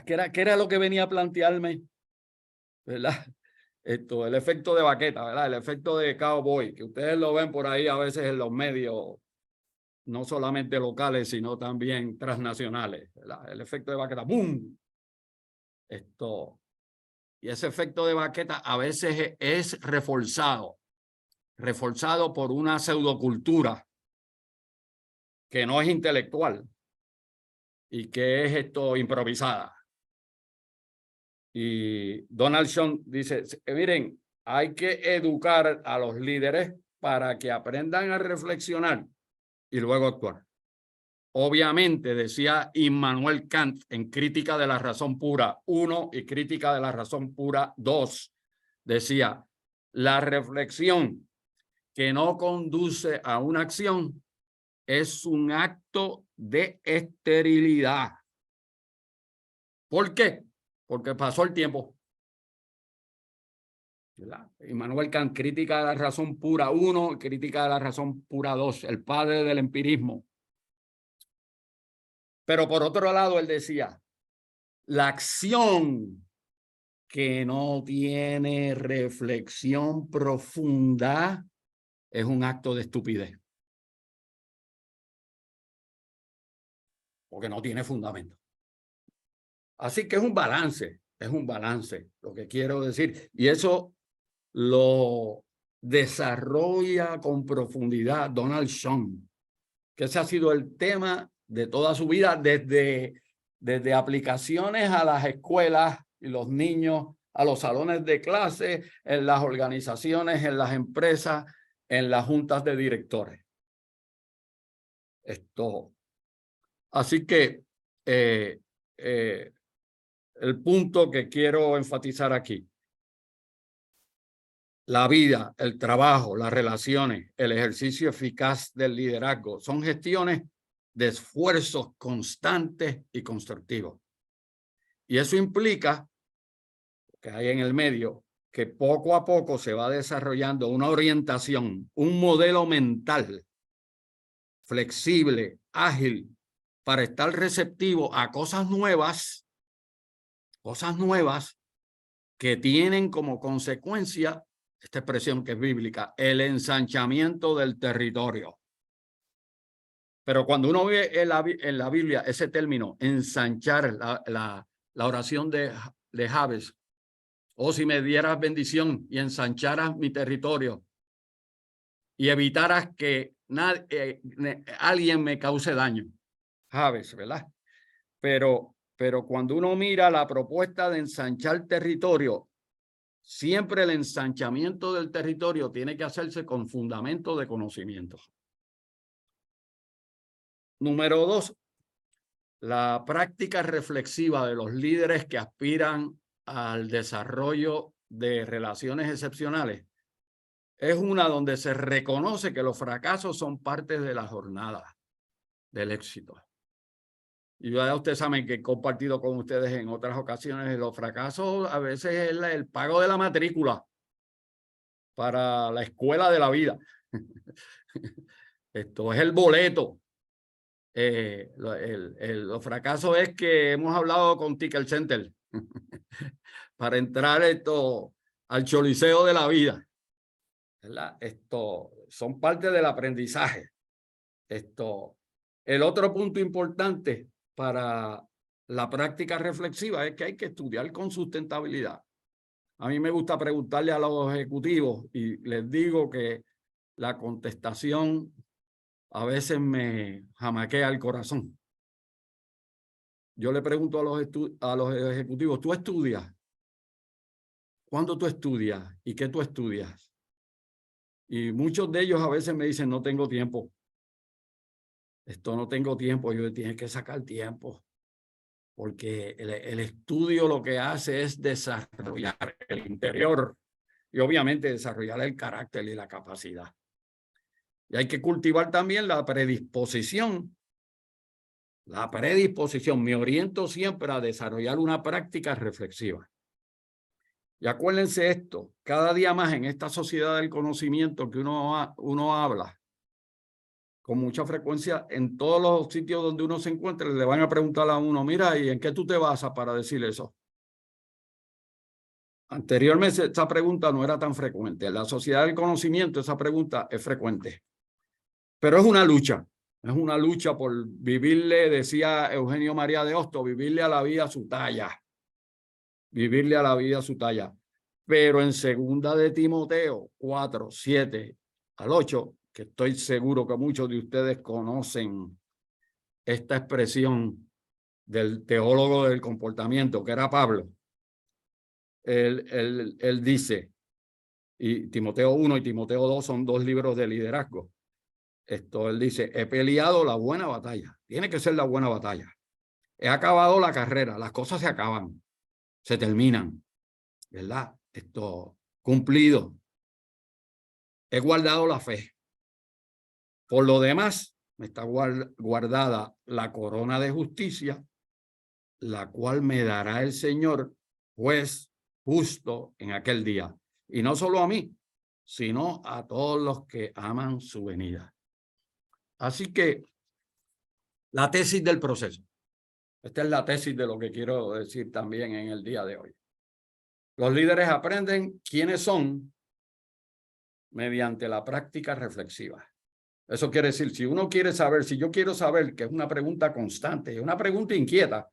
¿Qué era lo que venía a plantearme? ¿Verdad? El efecto de baqueta, ¿verdad? El efecto de cowboy, que ustedes lo ven por ahí a veces en los medios, no solamente locales, sino también transnacionales, ¿verdad? El efecto de baqueta, ¡boom! Y ese efecto de baqueta a veces es reforzado por una pseudocultura que no es intelectual y que es improvisada. Y Donald Shum dice, miren, hay que educar a los líderes para que aprendan a reflexionar y luego actuar. Obviamente, decía Immanuel Kant en Crítica de la Razón Pura 1 y Crítica de la Razón Pura 2, decía, la reflexión que no conduce a una acción es un acto de esterilidad. ¿Por qué? Porque pasó el tiempo. ¿Verdad? Immanuel Kant, Crítica de la Razón Pura 1, Crítica de la Razón Pura 2, el padre del empirismo. Pero por otro lado, él decía, la acción que no tiene reflexión profunda es un acto de estupidez. Porque no tiene fundamento. Así que es un balance lo que quiero decir. Y eso lo desarrolla con profundidad Donald Shum, que ese ha sido el tema de toda su vida, desde aplicaciones a las escuelas y los niños, a los salones de clase, en las organizaciones, en las empresas, en las juntas de directores. Así que el punto que quiero enfatizar aquí, la vida, el trabajo, las relaciones, el ejercicio eficaz del liderazgo son gestiones de esfuerzos constantes y constructivos. Y eso implica que hay en el medio que poco a poco se va desarrollando una orientación, un modelo mental flexible, ágil, para estar receptivo a cosas nuevas que tienen como consecuencia esta expresión que es bíblica, el ensanchamiento del territorio. Pero cuando uno ve en la Biblia ese término, ensanchar, la oración de Jabes, oh, si me dieras bendición y ensancharas mi territorio y evitaras que alguien me cause daño. Jabes, ¿verdad? Pero cuando uno mira la propuesta de ensanchar territorio, siempre el ensanchamiento del territorio tiene que hacerse con fundamento de conocimiento. Número 2, la práctica reflexiva de los líderes que aspiran al desarrollo de relaciones excepcionales es una donde se reconoce que los fracasos son parte de la jornada del éxito. Y ya ustedes saben que he compartido con ustedes en otras ocasiones, los fracasos a veces es el pago de la matrícula para la escuela de la vida. Esto es el boleto. Los fracasos es que hemos hablado con Ticket Center para entrar al choliseo de la vida, ¿verdad? Son parte del aprendizaje. El otro punto importante para la práctica reflexiva es que hay que estudiar con sustentabilidad. A mí me gusta preguntarle a los ejecutivos y les digo que la contestación a veces me jamaquea el corazón. Yo le pregunto a los ejecutivos, ¿tú estudias? ¿Cuándo tú estudias? ¿Y qué tú estudias? Y muchos de ellos a veces me dicen, no tengo tiempo. No tengo tiempo. Yo tienes que sacar tiempo. Porque el estudio lo que hace es desarrollar el interior y obviamente desarrollar el carácter y la capacidad. Y hay que cultivar también la predisposición. La predisposición. Me oriento siempre a desarrollar una práctica reflexiva. Y acuérdense esto, cada día más en esta sociedad del conocimiento que uno habla con mucha frecuencia, en todos los sitios donde uno se encuentre, le van a preguntar a uno, mira, ¿y en qué tú te basas para decir eso? Anteriormente esa pregunta no era tan frecuente. En la sociedad del conocimiento esa pregunta es frecuente. Pero es una lucha por vivirle, decía Eugenio María de Hostos, vivirle a la vida a su talla. Vivirle a la vida a su talla. Pero en segunda de Timoteo 4, 7 al 8, que estoy seguro que muchos de ustedes conocen esta expresión del teólogo del comportamiento, que era Pablo. Él dice, y Timoteo 1 y Timoteo 2 son dos libros de liderazgo. Él dice, he peleado la buena batalla. Tiene que ser la buena batalla. He acabado la carrera. Las cosas se acaban. Se terminan. ¿Verdad? Cumplido. He guardado la fe. Por lo demás, me está guardada la corona de justicia, la cual me dará el Señor, juez justo en aquel día. Y no solo a mí, sino a todos los que aman su venida. Así que la tesis del proceso. Esta es la tesis de lo que quiero decir también en el día de hoy. Los líderes aprenden quiénes son mediante la práctica reflexiva. Eso quiere decir, si uno quiere saber, si yo quiero saber, que es una pregunta constante, una pregunta inquieta,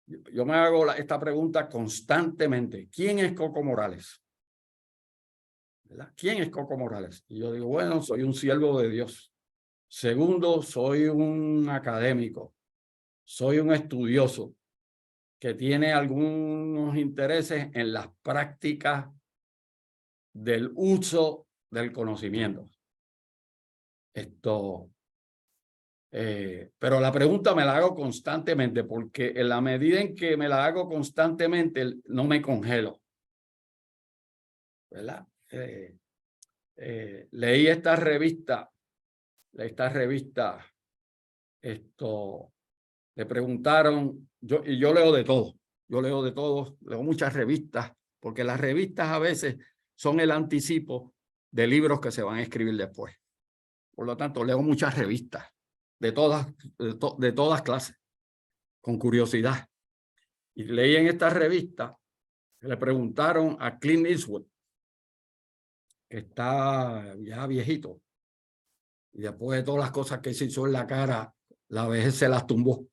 yo me hago esta pregunta constantemente. ¿Quién es Coco Morales? ¿Verdad? ¿Quién es Coco Morales? Y yo digo, bueno, soy un siervo de Dios. Segundo, soy un académico. Soy un estudioso que tiene algunos intereses en las prácticas del uso del conocimiento. Pero la pregunta me la hago constantemente porque en la medida en que me la hago constantemente no me congelo, ¿verdad? Leí esta revista, le preguntaron, y yo leo de todo, leo muchas revistas, porque las revistas a veces son el anticipo de libros que se van a escribir después. Por lo tanto, leo muchas revistas de todas clases, con curiosidad. Y leí en esta revista, le preguntaron a Clint Eastwood, que está ya viejito, y después de todas las cosas que se hizo en la cara, la vejez se las tumbó.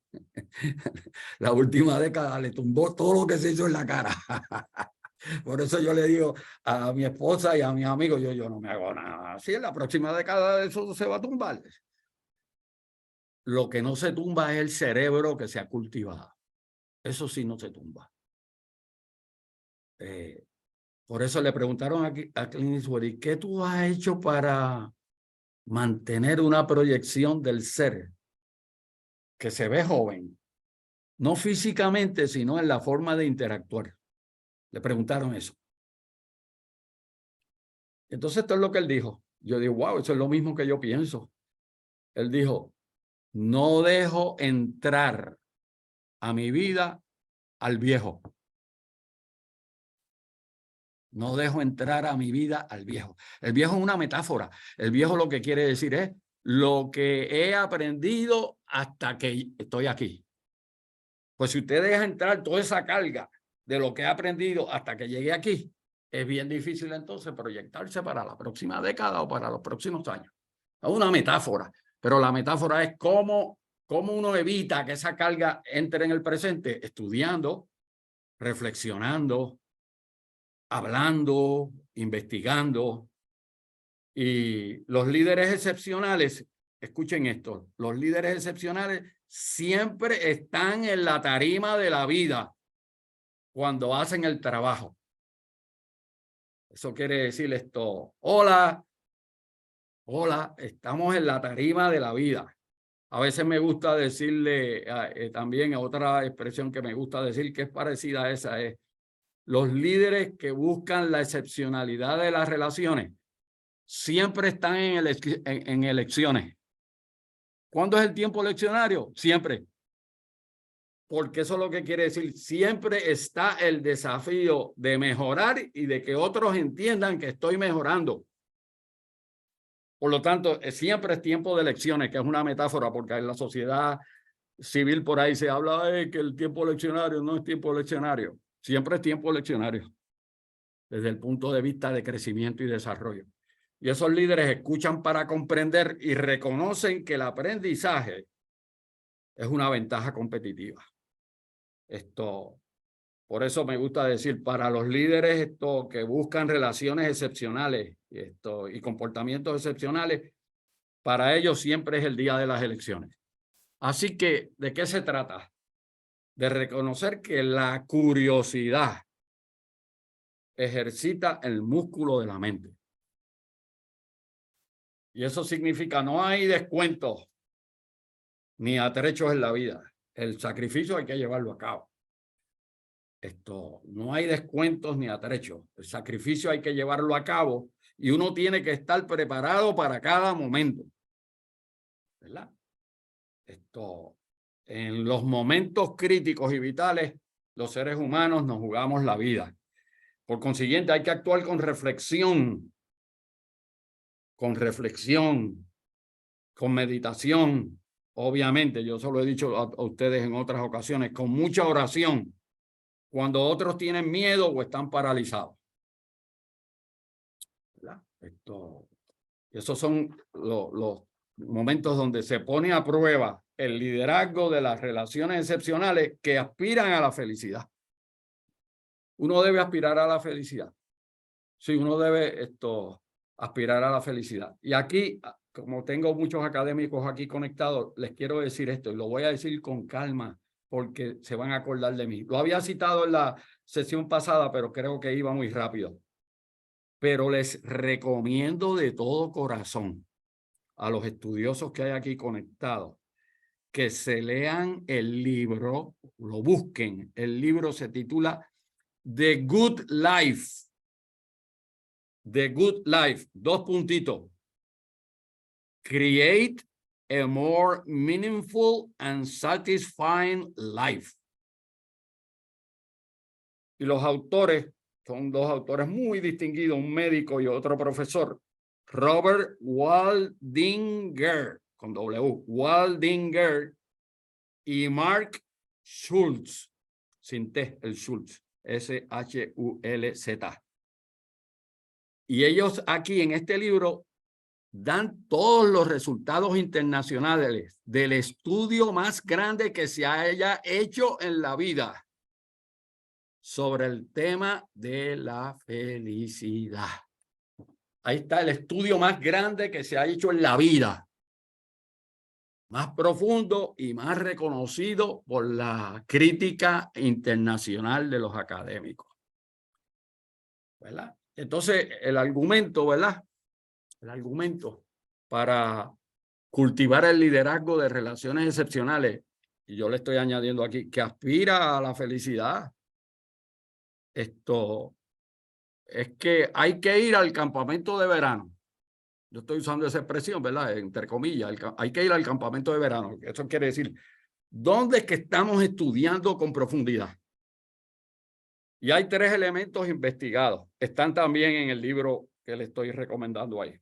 La última década le tumbó todo lo que se hizo en la cara. Por eso yo le digo a mi esposa y a mis amigos, yo no me hago nada. Si en la próxima década eso se va a tumbar. Lo que no se tumba es el cerebro que se ha cultivado. Eso sí no se tumba. Por eso le preguntaron a Clint Eastwood, ¿y qué tú has hecho para mantener una proyección del ser que se ve joven? No físicamente, sino en la forma de interactuar. Le preguntaron eso. Entonces esto es lo que él dijo. Yo digo, wow, eso es lo mismo que yo pienso. Él dijo, no dejo entrar a mi vida al viejo. No dejo entrar a mi vida al viejo. El viejo es una metáfora. El viejo lo que quiere decir es lo que he aprendido hasta que estoy aquí. Pues si usted deja entrar toda esa carga de lo que he aprendido hasta que llegué aquí, es bien difícil entonces proyectarse para la próxima década o para los próximos años. Es una metáfora, pero la metáfora es cómo uno evita que esa carga entre en el presente, estudiando, reflexionando, hablando, investigando. Y los líderes excepcionales, escuchen esto, los líderes excepcionales siempre están en la tarima de la vida cuando hacen el trabajo. Eso quiere decir esto, hola, hola, estamos en la tarima de la vida. A veces me gusta decirle también otra expresión que me gusta decir que es parecida a esa, es los líderes que buscan la excepcionalidad de las relaciones siempre están en elecciones. ¿Cuándo es el tiempo eleccionario? Siempre. Porque eso es lo que quiere decir, siempre está el desafío de mejorar y de que otros entiendan que estoy mejorando. Por lo tanto, siempre es tiempo de elecciones, que es una metáfora, porque en la sociedad civil por ahí se habla de que el tiempo eleccionario no es tiempo eleccionario. Siempre es tiempo eleccionario, desde el punto de vista de crecimiento y desarrollo. Y esos líderes escuchan para comprender y reconocen que el aprendizaje es una ventaja competitiva. Por eso me gusta decir, para los líderes que buscan relaciones excepcionales y comportamientos excepcionales, para ellos siempre es el día de las elecciones. Así que, ¿de qué se trata? De reconocer que la curiosidad ejercita el músculo de la mente. Y eso significa no hay descuentos ni atrechos en la vida. El sacrificio hay que llevarlo a cabo. No hay descuentos ni atrechos. El sacrificio hay que llevarlo a cabo y uno tiene que estar preparado para cada momento. ¿Verdad? En los momentos críticos y vitales, los seres humanos nos jugamos la vida. Por consiguiente, hay que actuar con reflexión, con meditación. Obviamente, yo se lo he dicho a ustedes en otras ocasiones, con mucha oración, cuando otros tienen miedo o están paralizados. ¿Verdad? Esos son los momentos donde se pone a prueba el liderazgo de las relaciones excepcionales que aspiran a la felicidad. Uno debe aspirar a la felicidad. Sí, uno debe aspirar a la felicidad. Y aquí, como tengo muchos académicos aquí conectados, les quiero decir esto y lo voy a decir con calma porque se van a acordar de mí. Lo había citado en la sesión pasada, pero creo que iba muy rápido. Pero les recomiendo de todo corazón a los estudiosos que hay aquí conectados que se lean el libro, lo busquen. El libro se titula The Good Life. The Good Life, 2 puntitos. Create a more meaningful and satisfying life. Y los autores son 2 autores muy distinguidos, un médico y otro profesor. Robert Waldinger, con W, Waldinger, y Mark Schultz, sin T, el Schultz, S-H-U-L-Z. Y ellos aquí en este libro dan todos los resultados internacionales del estudio más grande que se haya hecho en la vida sobre el tema de la felicidad. Ahí está el estudio más grande que se ha hecho en la vida, más profundo y más reconocido por la crítica internacional de los académicos. ¿Verdad? Entonces, el argumento, ¿verdad? El argumento para cultivar el liderazgo de relaciones excepcionales, y yo le estoy añadiendo aquí, que aspira a la felicidad, es que hay que ir al campamento de verano. Yo estoy usando esa expresión, ¿verdad? Entre comillas, hay que ir al campamento de verano. Eso quiere decir, ¿dónde es que estamos estudiando con profundidad? Y hay 3 elementos investigados. Están también en el libro que le estoy recomendando ahí.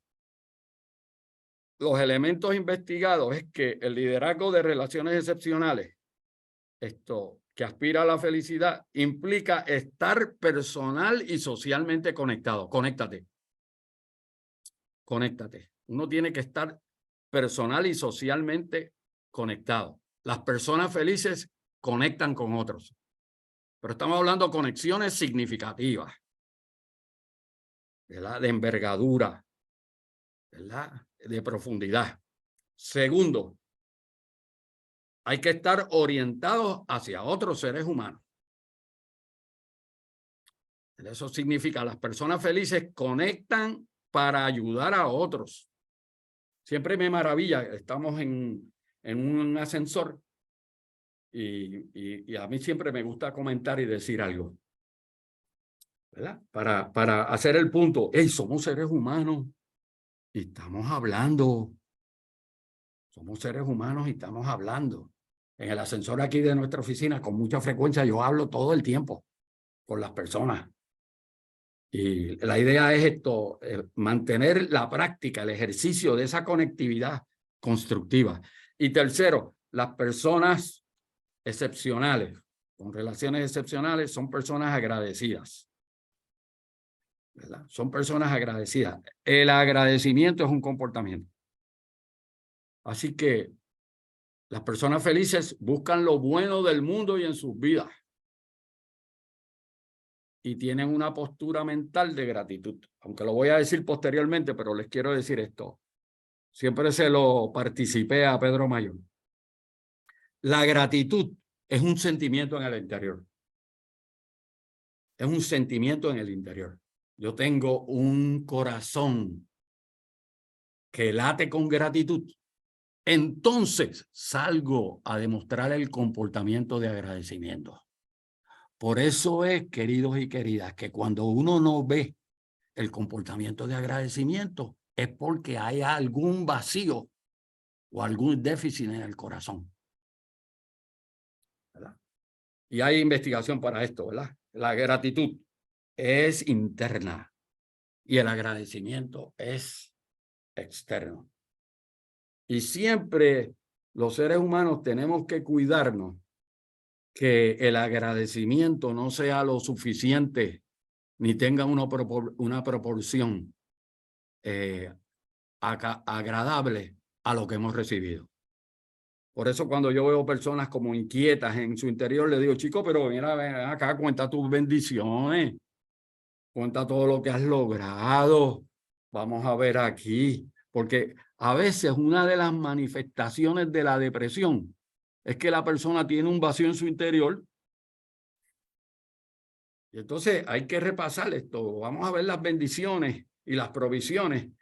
Los elementos investigados es que el liderazgo de relaciones excepcionales, que aspira a la felicidad, implica estar personal y socialmente conectado. Conéctate. Conéctate. Uno tiene que estar personal y socialmente conectado. Las personas felices conectan con otros. Pero estamos hablando de conexiones significativas, ¿verdad? De envergadura, ¿verdad? De profundidad. Segundo, hay que estar orientados hacia otros seres humanos. Eso significa las personas felices conectan para ayudar a otros. Siempre me maravilla, estamos en un ascensor y a mí siempre me gusta comentar y decir algo, ¿verdad? Para hacer el punto, hey, somos seres humanos y estamos hablando. Somos seres humanos y estamos hablando. En el ascensor aquí de nuestra oficina, con mucha frecuencia, yo hablo todo el tiempo con las personas. Y la idea es esto, mantener la práctica, el ejercicio de esa conectividad constructiva. Y tercero, las personas excepcionales, con relaciones excepcionales, son personas agradecidas, ¿verdad? Son personas agradecidas. El agradecimiento es un comportamiento. Así que las personas felices buscan lo bueno del mundo y en sus vidas. Y tienen una postura mental de gratitud. Aunque lo voy a decir posteriormente, pero les quiero decir esto. Siempre se lo participé a Pedro Mayor. La gratitud es un sentimiento en el interior. Es un sentimiento en el interior. Yo tengo un corazón que late con gratitud. Entonces salgo a demostrar el comportamiento de agradecimiento. Por eso es, queridos y queridas, que cuando uno no ve el comportamiento de agradecimiento es porque hay algún vacío o algún déficit en el corazón, ¿verdad? Y hay investigación para esto, ¿verdad? La gratitud es interna y el agradecimiento es externo. Y siempre los seres humanos tenemos que cuidarnos que el agradecimiento no sea lo suficiente ni tenga una proporción agradable a lo que hemos recibido. Por eso cuando yo veo personas como inquietas en su interior, le digo, chico, pero mira, ven acá, cuenta tus bendiciones, cuenta todo lo que has logrado. Vamos a ver aquí, porque a veces una de las manifestaciones de la depresión es que la persona tiene un vacío en su interior. Y entonces hay que repasar esto. Vamos a ver las bendiciones y las provisiones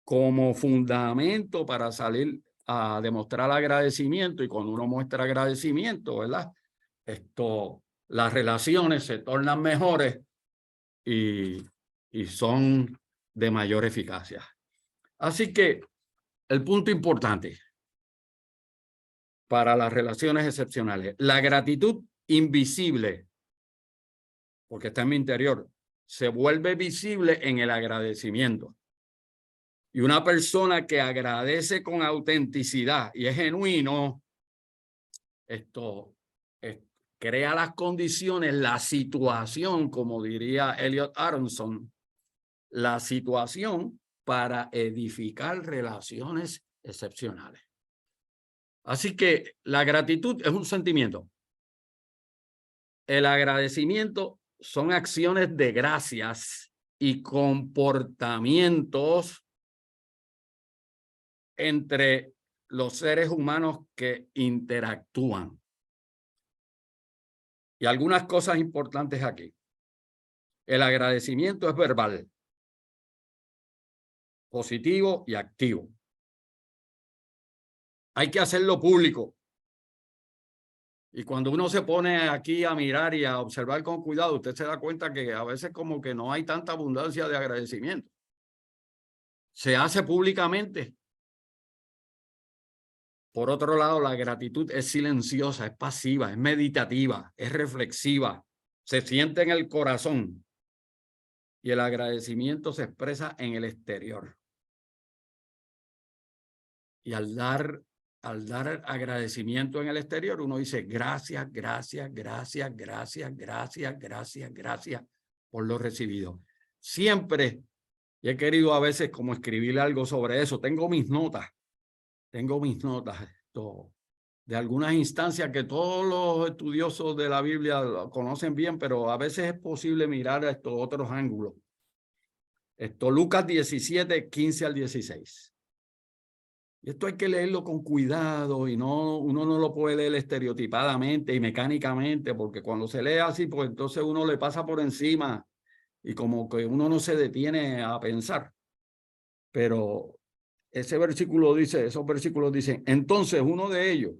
como fundamento para salir a demostrar agradecimiento. Y cuando uno muestra agradecimiento, ¿verdad? Las relaciones se tornan mejores y son de mayor eficacia. Así que el punto importante para las relaciones excepcionales, la gratitud invisible, porque está en mi interior, se vuelve visible en el agradecimiento. Y una persona que agradece con autenticidad y es genuino, crea las condiciones, la situación, como diría Elliot Aronson, la situación para edificar relaciones excepcionales. Así que la gratitud es un sentimiento. El agradecimiento son acciones de gracias y comportamientos entre los seres humanos que interactúan. Y algunas cosas importantes aquí. El agradecimiento es verbal, positivo y activo. Hay que hacerlo público. Y cuando uno se pone aquí a mirar y a observar con cuidado, usted se da cuenta que a veces como que no hay tanta abundancia de agradecimiento. Se hace públicamente. Por otro lado, la gratitud es silenciosa, es pasiva, es meditativa, es reflexiva, se siente en el corazón y el agradecimiento se expresa en el exterior. Y al dar agradecimiento en el exterior, uno dice gracias, gracias, gracias, gracias, gracias, gracias, gracias por lo recibido. Siempre, y he querido a veces como escribir algo sobre eso, tengo mis notas de algunas instancias que todos los estudiosos de la Biblia conocen bien, pero a veces es posible mirar a estos otros ángulos. Lucas 17, 15 al 16. Y esto hay que leerlo con cuidado y uno no lo puede leer estereotipadamente y mecánicamente, porque cuando se lee así, pues entonces uno le pasa por encima y como que uno no se detiene a pensar. Pero ese versículo dice, esos versículos dicen, entonces uno de ellos,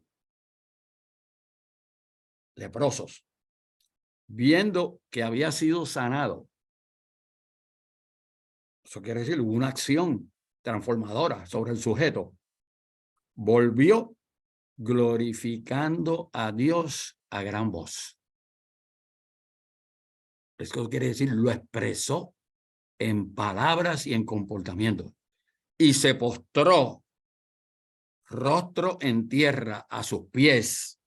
leprosos, viendo que había sido sanado, eso quiere decir, hubo una acción transformadora sobre el sujeto, volvió glorificando a Dios a gran voz. Eso quiere decir, lo expresó en palabras y en comportamiento. Y se postró rostro en tierra a sus pies,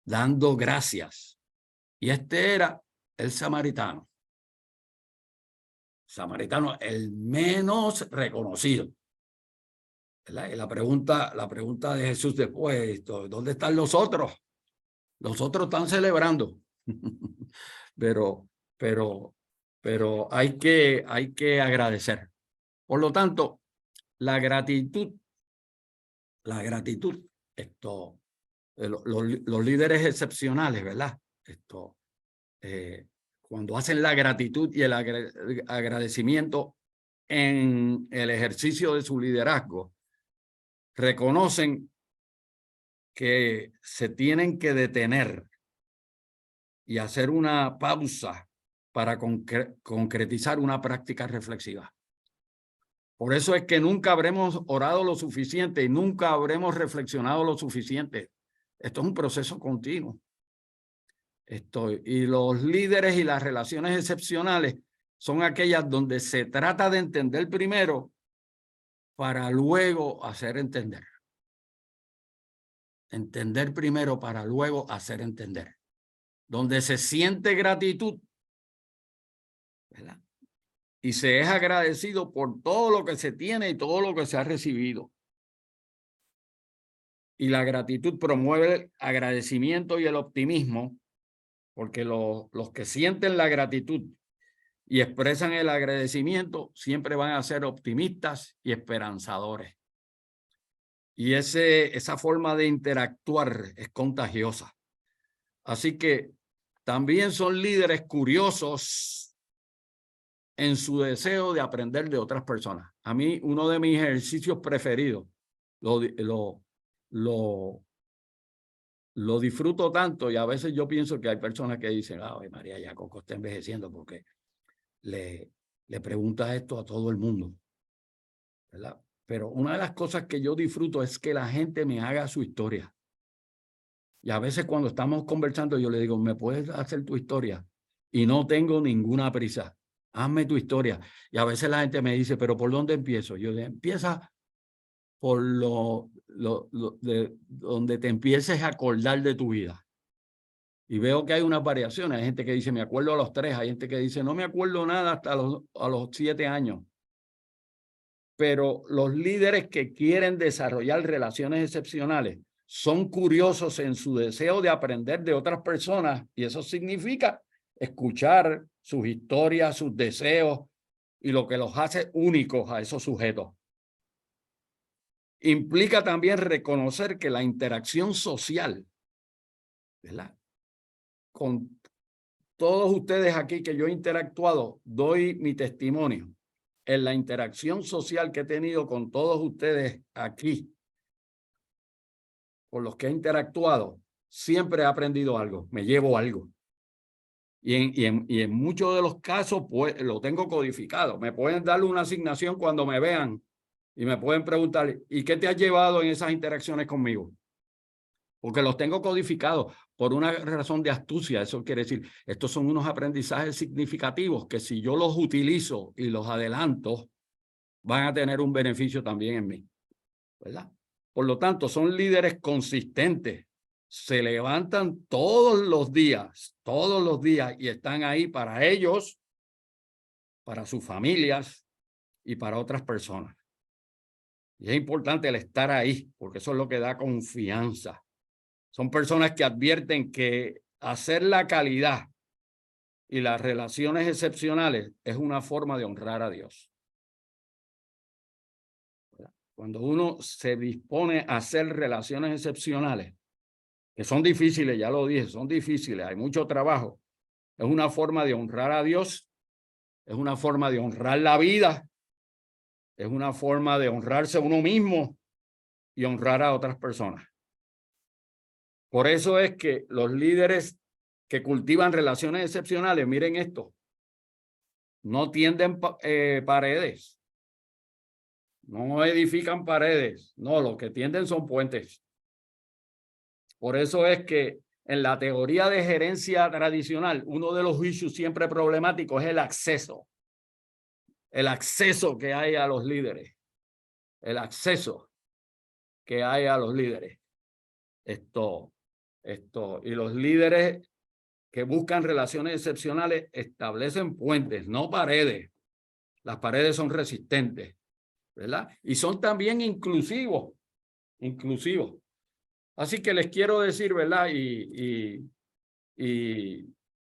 dando gracias. Y este era el samaritano. Samaritano, el menos reconocido. La pregunta de Jesús después, ¿dónde están los otros? Los otros están celebrando. pero hay que agradecer. Por lo tanto, la gratitud, los líderes excepcionales, ¿verdad? Cuando hacen la gratitud y el agradecimiento en el ejercicio de su liderazgo, reconocen que se tienen que detener y hacer una pausa para concretizar una práctica reflexiva. Por eso es que nunca habremos orado lo suficiente y nunca habremos reflexionado lo suficiente. Esto es un proceso continuo. Y los líderes y las relaciones excepcionales son aquellas donde se trata de entender primero para luego hacer entender. Entender primero para luego hacer entender. Donde se siente gratitud, ¿verdad? Y se es agradecido por todo lo que se tiene y todo lo que se ha recibido. Y la gratitud promueve el agradecimiento y el optimismo, porque los que sienten la gratitud y expresan el agradecimiento siempre van a ser optimistas y esperanzadores. Y esa forma de interactuar es contagiosa. Así que también son líderes curiosos en su deseo de aprender de otras personas. A mí, uno de mis ejercicios preferidos, lo disfruto tanto, y a veces yo pienso que hay personas que dicen, ay, María, ya Coco está envejeciendo porque le pregunta esto a todo el mundo, ¿verdad? Pero una de las cosas que yo disfruto es que la gente me haga su historia. Y a veces cuando estamos conversando, yo le digo, ¿me puedes hacer tu historia? Y no tengo ninguna prisa. Hazme tu historia. Y a veces la gente me dice, ¿pero por dónde empiezo? Yo le empieza por donde te empieces a acordar de tu vida. Y veo que hay unas variaciones. Hay gente que dice, me acuerdo a los 3. Hay gente que dice, no me acuerdo nada hasta a los 7 años. Pero los líderes que quieren desarrollar relaciones excepcionales son curiosos en su deseo de aprender de otras personas, y eso significa escuchar sus historias, sus deseos y lo que los hace únicos a esos sujetos. Implica también reconocer que la interacción social, ¿verdad? Con todos ustedes aquí que yo he interactuado, doy mi testimonio en la interacción social que he tenido con todos ustedes aquí, con los que he interactuado, siempre he aprendido algo, me llevo algo. Y en muchos de los casos, pues, lo tengo codificado. Me pueden dar una asignación cuando me vean y me pueden preguntar, ¿y qué te has llevado en esas interacciones conmigo? Porque los tengo codificados por una razón de astucia. Eso quiere decir, estos son unos aprendizajes significativos que si yo los utilizo y los adelanto, van a tener un beneficio también en mí, ¿verdad? Por lo tanto, son líderes consistentes. Se levantan todos los días, y están ahí para ellos, para sus familias y para otras personas. Y es importante el estar ahí, porque eso es lo que da confianza. Son personas que advierten que hacer la calidad y las relaciones excepcionales es una forma de honrar a Dios. Cuando uno se dispone a hacer relaciones excepcionales, que son difíciles, ya lo dije, son difíciles, hay mucho trabajo, es una forma de honrar a Dios es una forma de honrar la vida, es una forma de honrarse a uno mismo y honrar a otras personas. Por eso es que los líderes que cultivan relaciones excepcionales, miren esto, no tienden paredes, no edifican paredes, no, lo que tienden son puentes. Por eso es que en la teoría de gerencia tradicional, uno de los issues siempre problemáticos es el acceso que hay a los líderes, el acceso que hay a los líderes. Y los líderes que buscan relaciones excepcionales establecen puentes, no paredes. Las paredes son resistentes, ¿verdad? Y son también inclusivos. Así que les quiero decir, ¿verdad? Y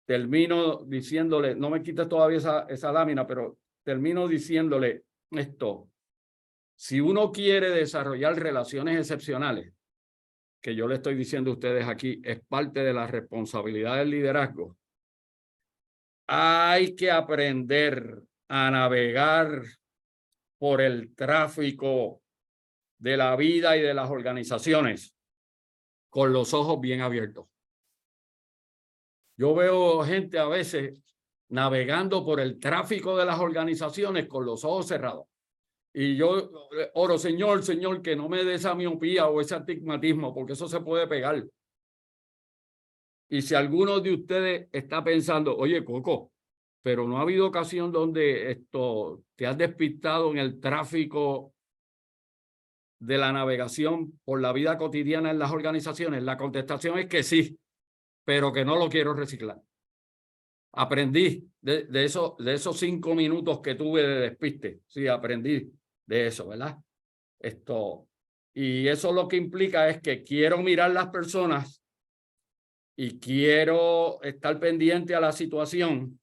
termino diciéndole, no me quites todavía esa lámina, pero termino diciéndole esto. Si uno quiere desarrollar relaciones excepcionales, que yo le estoy diciendo a ustedes aquí, es parte de la responsabilidad del liderazgo, hay que aprender a navegar por el tráfico de la vida y de las organizaciones con los ojos bien abiertos. Yo veo gente a veces navegando por el tráfico de las organizaciones con los ojos cerrados. Y yo oro, Señor, que no me dé esa miopía o ese astigmatismo, porque eso se puede pegar. Y si alguno de ustedes está pensando, oye, Coco, pero no ha habido ocasión donde te has despistado en el tráfico de la navegación por la vida cotidiana en las organizaciones, la contestación es que sí, pero que no lo quiero reciclar. Aprendí de esos 5 minutos que tuve de despiste. Sí, aprendí de eso, ¿verdad? Y eso lo que implica es que quiero mirar las personas y quiero estar pendiente a la situación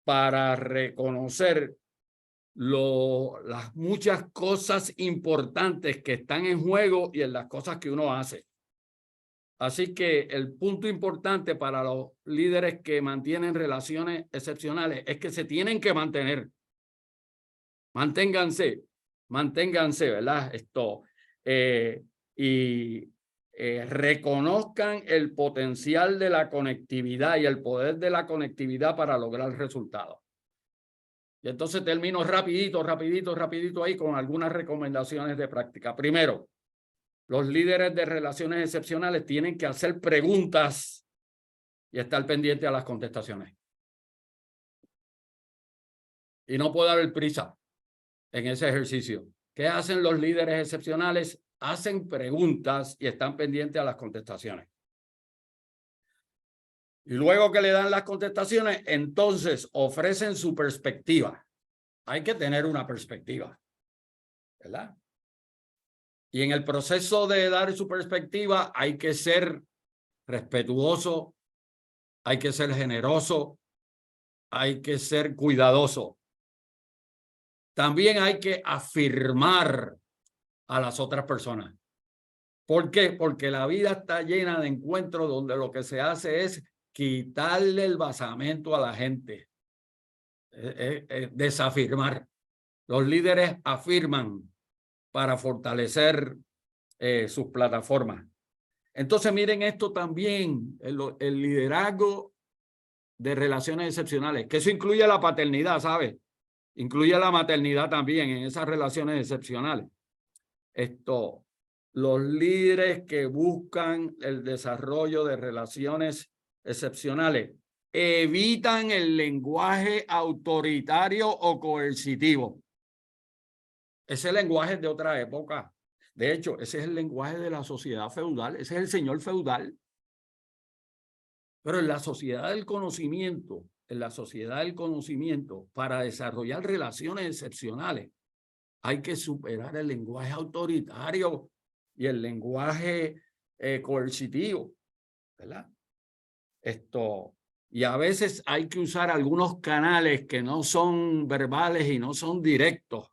para reconocer las muchas cosas importantes que están en juego y en las cosas que uno hace. Así que el punto importante para los líderes que mantienen relaciones excepcionales es que se tienen que mantener. Manténganse, ¿verdad? Reconozcan el potencial de la conectividad y el poder de la conectividad para lograr resultados. Y entonces termino rapidito ahí con algunas recomendaciones de práctica. Primero, los líderes de relaciones excepcionales tienen que hacer preguntas y estar pendientes a las contestaciones. Y no puede haber prisa en ese ejercicio. ¿Qué hacen los líderes excepcionales? Hacen preguntas y están pendientes a las contestaciones. Y luego que le dan las contestaciones, entonces ofrecen su perspectiva. Hay que tener una perspectiva, ¿verdad? Y en el proceso de dar su perspectiva hay que ser respetuoso, hay que ser generoso, hay que ser cuidadoso. También hay que afirmar a las otras personas. ¿Por qué? Porque la vida está llena de encuentros donde lo que se hace es quitarle el basamento a la gente. Desafirmar. Los líderes afirman para fortalecer sus plataformas. Entonces miren esto también, el liderazgo de relaciones excepcionales, que eso incluye la paternidad, ¿sabes? Incluye la maternidad también en esas relaciones excepcionales. Los líderes que buscan el desarrollo de relaciones excepcionales evitan el lenguaje autoritario o coercitivo. Ese lenguaje es de otra época. De hecho, ese es el lenguaje de la sociedad feudal. Ese es el señor feudal. Pero en la sociedad del conocimiento, para desarrollar relaciones excepcionales, hay que superar el lenguaje autoritario y el lenguaje coercitivo, ¿verdad? Y a veces hay que usar algunos canales que no son verbales y no son directos.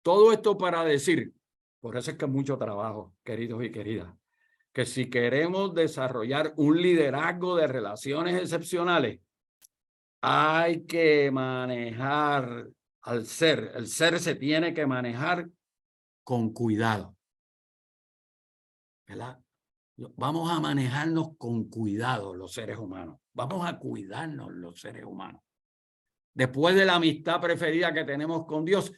Todo esto para decir, por eso es que es mucho trabajo, queridos y queridas, que si queremos desarrollar un liderazgo de relaciones excepcionales, hay que manejar al ser. El ser se tiene que manejar con cuidado, ¿verdad? Vamos a manejarnos con cuidado los seres humanos. Vamos a cuidarnos los seres humanos. Después de la amistad preferida que tenemos con Dios,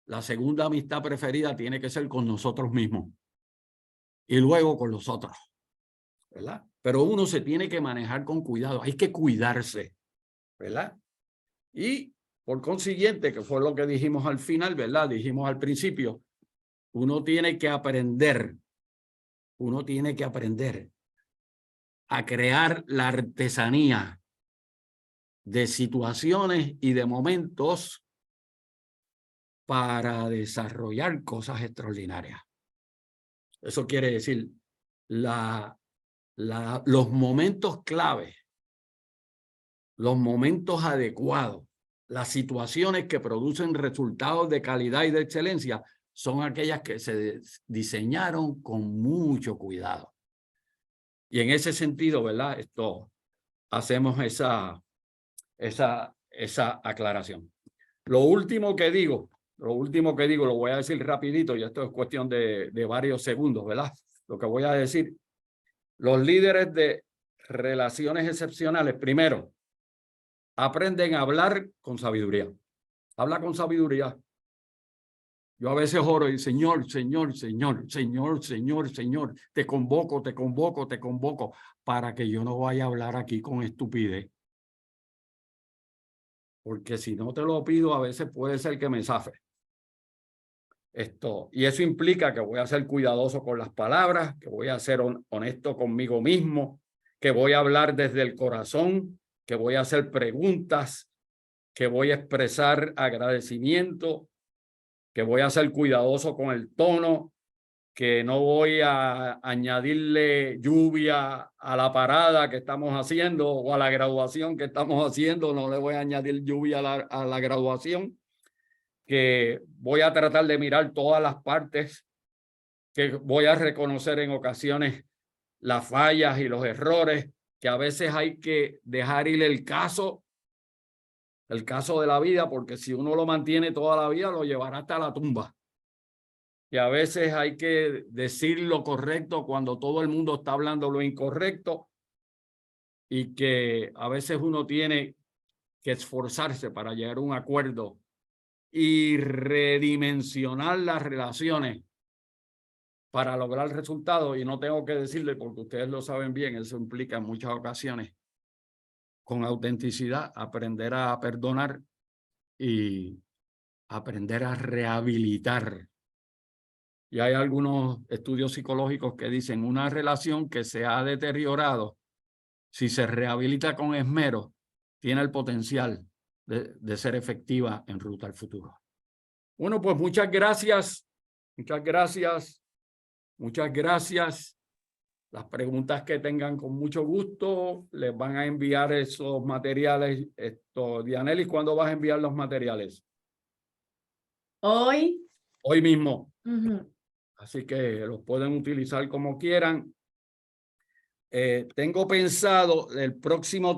la segunda amistad preferida tiene que ser con nosotros mismos y luego con los otros, ¿verdad? Pero uno se tiene que manejar con cuidado. Hay que cuidarse, ¿verdad? Y por consiguiente, que fue lo que dijimos al final, ¿verdad? Dijimos al principio, uno tiene que aprender a crear la artesanía de situaciones y de momentos para desarrollar cosas extraordinarias. Eso quiere decir, los momentos clave, los momentos adecuados, las situaciones que producen resultados de calidad y de excelencia son aquellas que se diseñaron con mucho cuidado. Y en ese sentido, ¿verdad? Hacemos esa aclaración. Lo último que digo, lo voy a decir rapidito, y esto es cuestión de varios segundos, ¿verdad? Lo que voy a decir, los líderes de relaciones excepcionales, primero, aprenden a hablar con sabiduría. Habla con sabiduría. Yo a veces oro y Señor, te convoco para que yo no vaya a hablar aquí con estupidez. Porque si no te lo pido, a veces puede ser que me zafe. Y eso implica que voy a ser cuidadoso con las palabras, que voy a ser honesto conmigo mismo, que voy a hablar desde el corazón, que voy a hacer preguntas, que voy a expresar agradecimiento, que voy a ser cuidadoso con el tono, que no voy a añadirle lluvia a la parada que estamos haciendo o a la graduación que estamos haciendo, no le voy a añadir lluvia a la graduación, que voy a tratar de mirar todas las partes, que voy a reconocer en ocasiones las fallas y los errores, que a veces hay que dejar ir el caso de la vida, porque si uno lo mantiene toda la vida, lo llevará hasta la tumba. Y a veces hay que decir lo correcto cuando todo el mundo está hablando lo incorrecto, y que a veces uno tiene que esforzarse para llegar a un acuerdo y redimensionar las relaciones para lograr resultados. Y no tengo que decirle, porque ustedes lo saben bien, eso implica en muchas ocasiones, con autenticidad, aprender a perdonar y aprender a rehabilitar. Y hay algunos estudios psicológicos que dicen una relación que se ha deteriorado, si se rehabilita con esmero, tiene el potencial de ser efectiva en ruta al futuro. Bueno, pues muchas gracias. Las preguntas que tengan, con mucho gusto, les van a enviar esos materiales. Dianelis, ¿cuándo vas a enviar los materiales? Hoy. Hoy mismo. Así que los pueden utilizar como quieran. Tengo pensado el próximo tema.